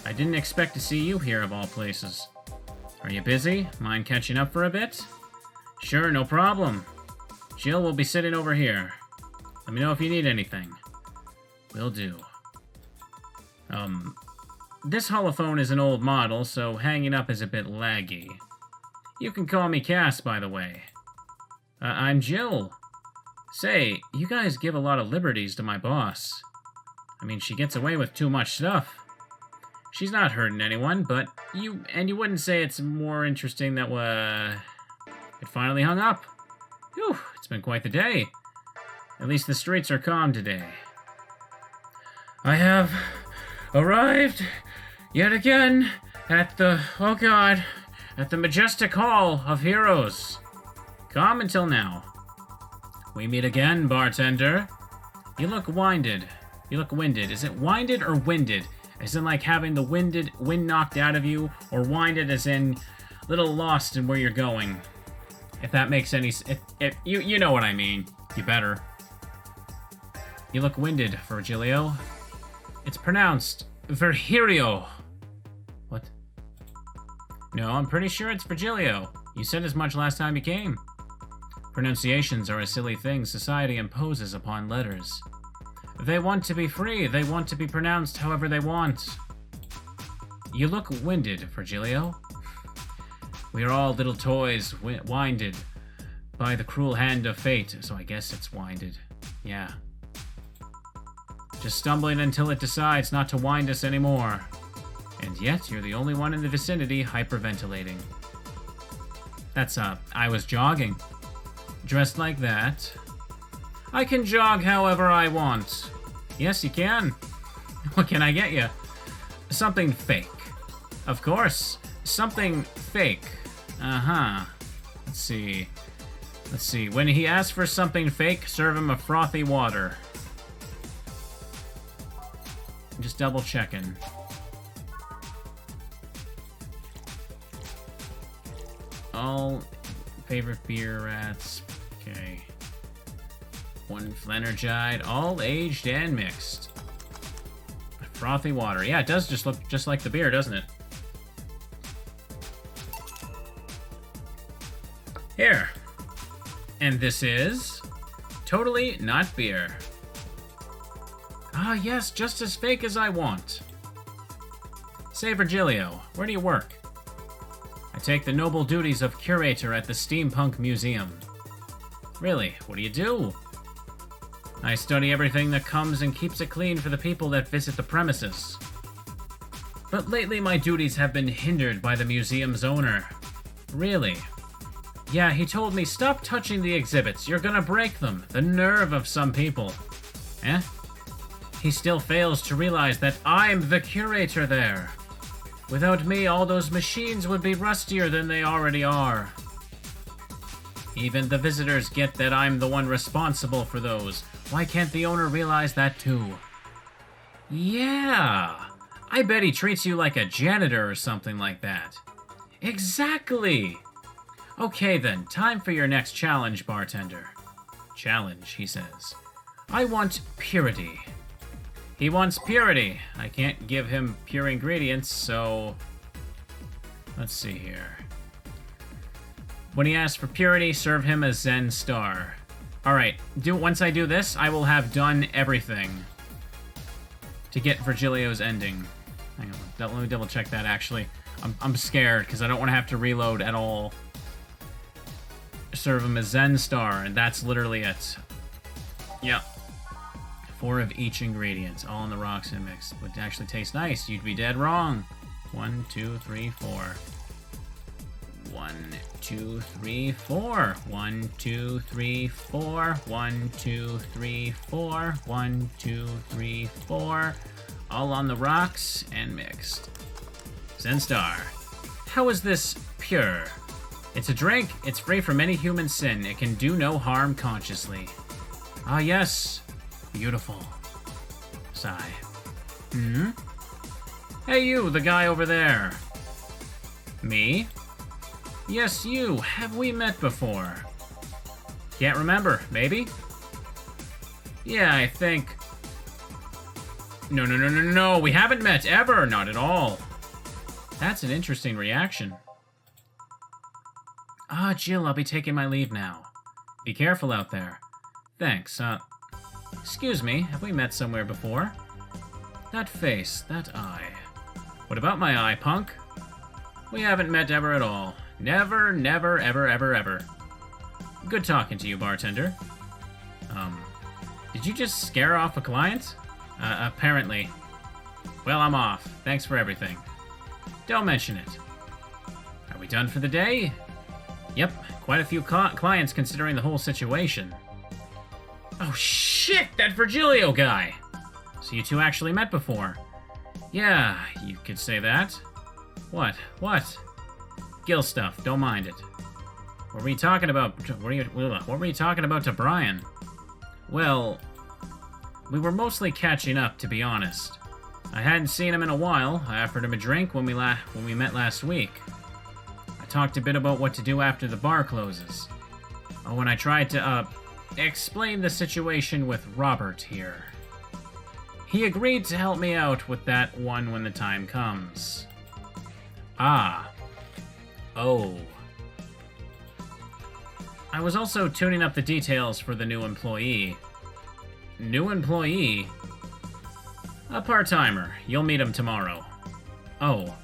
I didn't expect to see you here of all places. Are you busy? Mind catching up for a bit? Sure, no problem. Jill will be sitting over here. Let me know if you need anything. Will do. This holophone is an old model, so hanging up is a bit laggy. You can call me Cass, by the way. I'm Jill. Say, you guys give a lot of liberties to my boss. I mean, she gets away with too much stuff. She's not hurting anyone, but you wouldn't say it's more interesting that, it finally hung up. Whew, it's been quite the day. At least the streets are calm today. I have arrived yet again at the, at the majestic hall of heroes. Calm until now. We meet again, bartender. You look winded. You look winded. Is it winded or winded? As in like having the wind knocked out of you, or winded as in a little lost in where you're going. If that makes any sense. You know what I mean. You better. You look winded, Virgilio. It's pronounced Virgilio. What? No, I'm pretty sure it's Virgilio. You said as much last time you came. Pronunciations are a silly thing society imposes upon letters. They want to be free. They want to be pronounced however they want. You look winded, Virgilio. We are all little toys, winded by the cruel hand of fate, so I guess it's winded. Yeah. Just stumbling until it decides not to wind us anymore. And yet, you're the only one in the vicinity hyperventilating. That's, I was jogging. Dressed like that. I can jog however I want. Yes, you can. What can I get you? Something fake. Of course. Something fake. Uh-huh. Let's see. When he asks for something fake, serve him a frothy water. I'm just double checking. All favorite beer rats. Okay. One Flenergide, all aged and mixed. Frothy water. Yeah, it does just look just like the beer, doesn't it? Here. And this is totally not beer. Ah, yes, just as fake as I want. Say, Virgilio, where do you work? I take the noble duties of curator at the Steampunk Museum. Really, what do you do? I study everything that comes and keeps it clean for the people that visit the premises. But lately my duties have been hindered by the museum's owner. Really? Yeah, he told me, stop touching the exhibits, you're gonna break them. The nerve of some people. Eh? He still fails to realize that I'm the curator there. Without me, all those machines would be rustier than they already are. Even the visitors get that I'm the one responsible for those. Why can't the owner realize that too? Yeah! I bet he treats you like a janitor or something like that. Exactly! Okay then, time for your next challenge, bartender. Challenge, he says. I want purity. He wants purity. I can't give him pure ingredients, so... Let's see here. When he asks for purity, serve him a Zen star. Alright, once I do this, I will have done everything to get Virgilio's ending. Hang on, let me double check that, actually. I'm scared, because I don't want to have to reload at all. Serve him a Zen star, and that's literally it. Yep. 4 of each ingredient, all in the rocks and mixed. Would actually taste nice. You'd be dead wrong. 1, 2, 3, 4. 1, 2, 3, 4. 1, 2, 3, 4. 1, 2, 3, 4. 1, 2, 3, 4. All on the rocks and mixed. Zen star. How is this pure? It's a drink. It's free from any human sin. It can do no harm consciously. Ah, yes. Beautiful. Sigh. Hmm? Hey, you, the guy over there. Me? Yes, you. Have we met before? Can't remember. Maybe? Yeah, I think... No. We haven't met ever. Not at all. That's an interesting reaction. Ah, Jill, I'll be taking my leave now. Be careful out there. Thanks, Excuse me, have we met somewhere before? That face, that eye. What about my eye, punk? We haven't met ever at all. Never, never, ever, ever, ever. Good talking to you, bartender. Did you just scare off a client? Apparently. Well, I'm off. Thanks for everything. Don't mention it. Are we done for the day? Yep, quite a few clients considering the whole situation. Oh shit, that Virgilio guy! So you two actually met before? Yeah, you could say that. What? Gil stuff, don't mind it. What were you talking about? What were you talking about to Brian? Well, we were mostly catching up, to be honest. I hadn't seen him in a while. I offered him a drink when we met last week. I talked a bit about what to do after the bar closes. Oh, when I tried to, explain the situation with Robert here. He agreed to help me out with that one when the time comes. Ah. Oh. I was also tuning up the details for the new employee. New employee? A part-timer. You'll meet him tomorrow. Oh.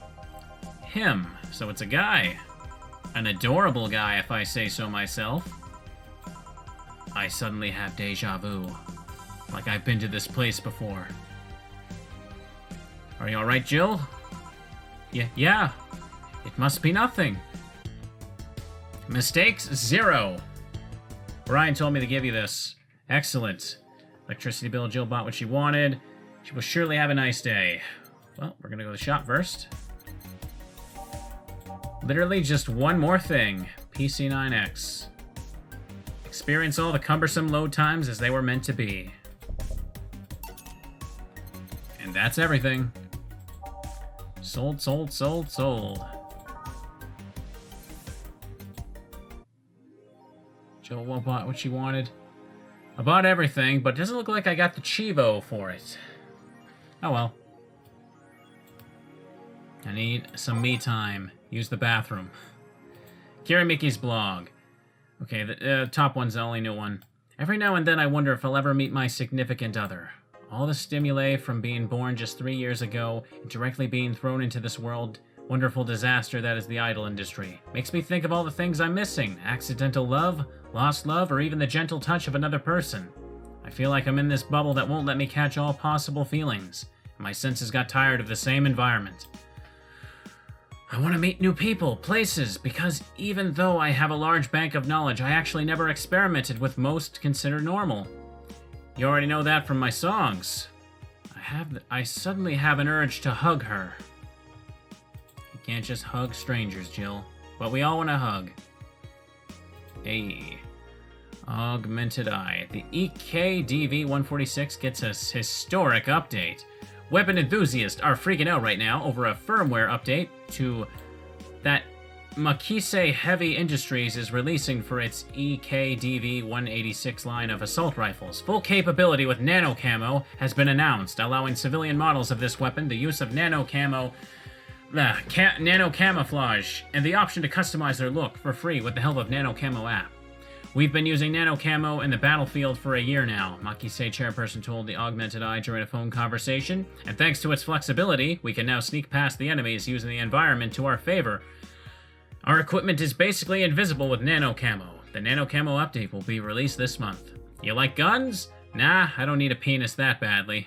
Him. So it's a guy. An adorable guy, if I say so myself. I suddenly have deja vu. Like I've been to this place before. Are you alright, Jill? Yeah. It must be nothing. Mistakes, 0. Brian told me to give you this. Excellent. Electricity bill, Jill bought what she wanted. She will surely have a nice day. Well, we're gonna go to the shop first. Literally just one more thing. PC9X. Experience all the cumbersome load times as they were meant to be. And that's everything. Sold. Jill bought what she wanted. I bought everything, but it doesn't look like I got the Chivo for it. Oh well. I need some me time. Use the bathroom. Kira Mickey's blog. Okay, the top one's the only new one. Every now and then I wonder if I'll ever meet my significant other. All the stimuli from being born just 3 years ago, and directly being thrown into this wonderful disaster that is the idol industry. Makes me think of all the things I'm missing. Accidental love, lost love, or even the gentle touch of another person. I feel like I'm in this bubble that won't let me catch all possible feelings. My senses got tired of the same environment. I want to meet new people, places, because even though I have a large bank of knowledge, I actually never experimented with most considered normal. You already know that from my songs. I suddenly have an urge to hug her. You can't just hug strangers, Jill, but we all want to hug. Hey. Augmented Eye. The EKDV-146 gets a historic update. Weapon enthusiasts are freaking out right now over a firmware update to that Makise Heavy Industries is releasing for its EKDV-186 line of assault rifles. Full capability with nano camo has been announced, allowing civilian models of this weapon the use of nano camouflage, and the option to customize their look for free with the help of Nano Camo app. We've been using nano camo in the battlefield for a year now, Makise chairperson told the Augmented Eye during a phone conversation, and thanks to its flexibility, we can now sneak past the enemies using the environment to our favor. Our equipment is basically invisible with nano camo. The nano camo update will be released this month. You like guns? Nah, I don't need a penis that badly.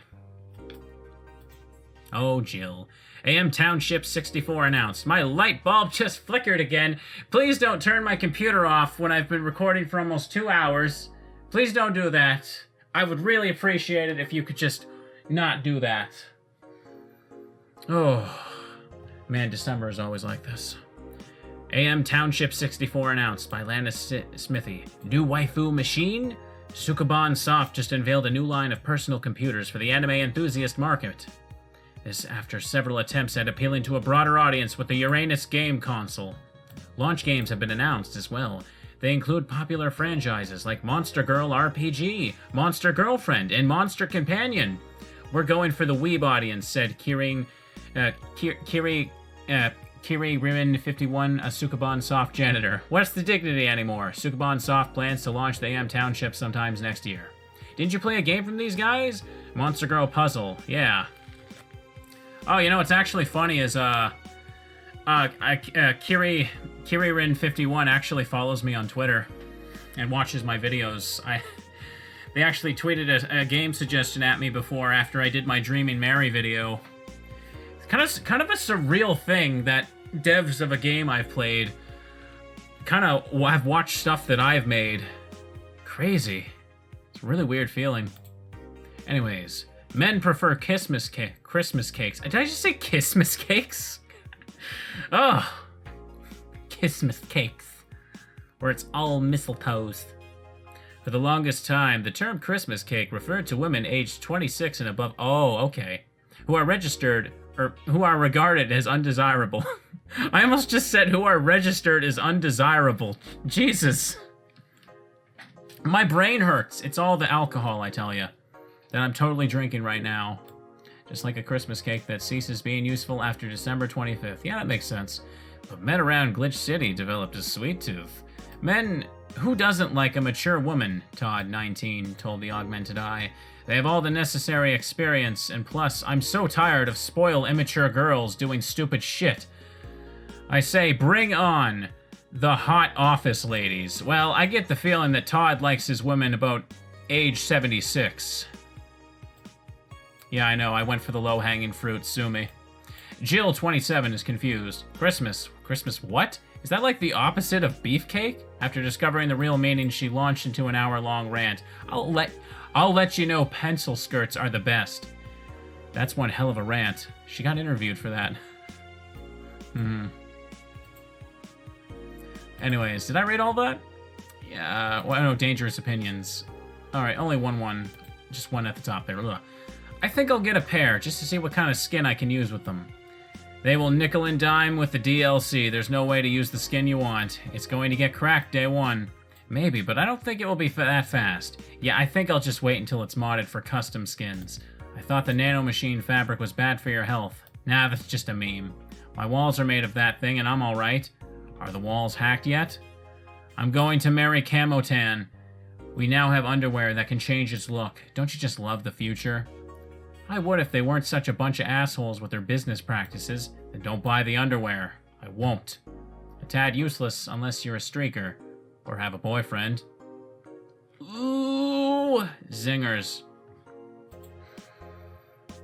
Oh, Jill. AM Township 64 announced, my light bulb just flickered again. Please don't turn my computer off when I've been recording for almost 2 hours. Please don't do that. I would really appreciate it if you could just not do that. Oh, man, December is always like this. AM Township 64 announced by Landis Smithy. New waifu machine? Sukuban Soft just unveiled a new line of personal computers for the anime enthusiast market. This after several attempts at appealing to a broader audience with the Uranus game console. Launch games have been announced as well. They include popular franchises like Monster Girl RPG, Monster Girlfriend, and Monster Companion. We're going for the weeb audience, said Kiri Rimin 51, a Sukuban Soft janitor. What's the dignity anymore? Sukuban Soft plans to launch the AM Township sometimes next year. Didn't you play a game from these guys? Monster Girl Puzzle, yeah. Oh, you know what's actually funny is Kiririn 51 actually follows me on Twitter and watches my videos. They actually tweeted a game suggestion at me after I did my Dreaming Mary video. It's kind of a surreal thing that devs of a game I've played kind of have watched stuff that I've made. Crazy. It's a really weird feeling. Anyways, men prefer Christmas cakes. Did I just say Christmas cakes? Oh, Christmas cakes, where it's all mistletoes. For the longest time, the term Christmas cake referred to women aged 26 and above. Oh, okay. Who are regarded as undesirable. I almost just said who are registered as undesirable. Jesus. My brain hurts. It's all the alcohol, I tell you, that I'm totally drinking right now. Just like a Christmas cake that ceases being useful after December 25th. Yeah, that makes sense. But men around Glitch City developed a sweet tooth. Men, who doesn't like a mature woman, Todd, 19, told the Augmented Eye. They have all the necessary experience, and plus, I'm so tired of spoiled immature girls doing stupid shit. I say, bring on the hot office ladies. Well, I get the feeling that Todd likes his women about age 76. Yeah, I know, I went for the low-hanging fruit, sue me. Jill, 27, is confused. Christmas what? Is that like the opposite of beefcake? After discovering the real meaning, she launched into an hour-long rant. I'll let you know pencil skirts are the best. That's one hell of a rant. She got interviewed for that. Anyways, did I read all that? Yeah, well, I know, dangerous opinions. Alright, only one. Just one at the top there. Ugh. I think I'll get a pair, just to see what kind of skin I can use with them. They will nickel and dime with the DLC. There's no way to use the skin you want. It's going to get cracked day one. Maybe, but I don't think it will be that fast. Yeah, I think I'll just wait until it's modded for custom skins. I thought the nanomachine fabric was bad for your health. Nah, that's just a meme. My walls are made of that thing and I'm alright. Are the walls hacked yet? I'm going to marry Camotan. We now have underwear that can change its look. Don't you just love the future? I would if they weren't such a bunch of assholes with their business practices. Then don't buy the underwear. I won't. A tad useless unless you're a streaker. Or have a boyfriend. Ooh, zingers.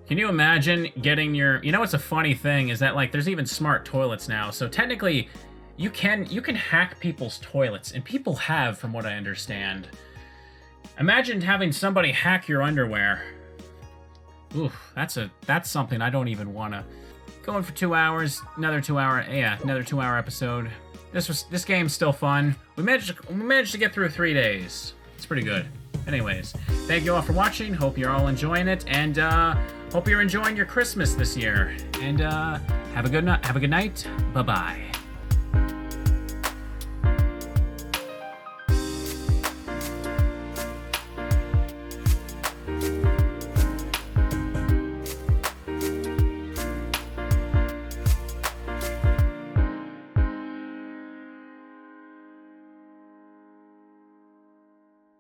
Can you imagine getting your... You know what's a funny thing is that, like, there's even smart toilets now. So technically, you can hack people's toilets. And people have, from what I understand. Imagine having somebody hack your underwear. Oof, that's something I don't even want to... Going for 2 hours, another 2 hour episode. This game's still fun. We managed to get through 3 days. It's pretty good. Anyways, thank you all for watching. Hope you're all enjoying it, and hope you're enjoying your Christmas this year. And have a good night. Bye bye.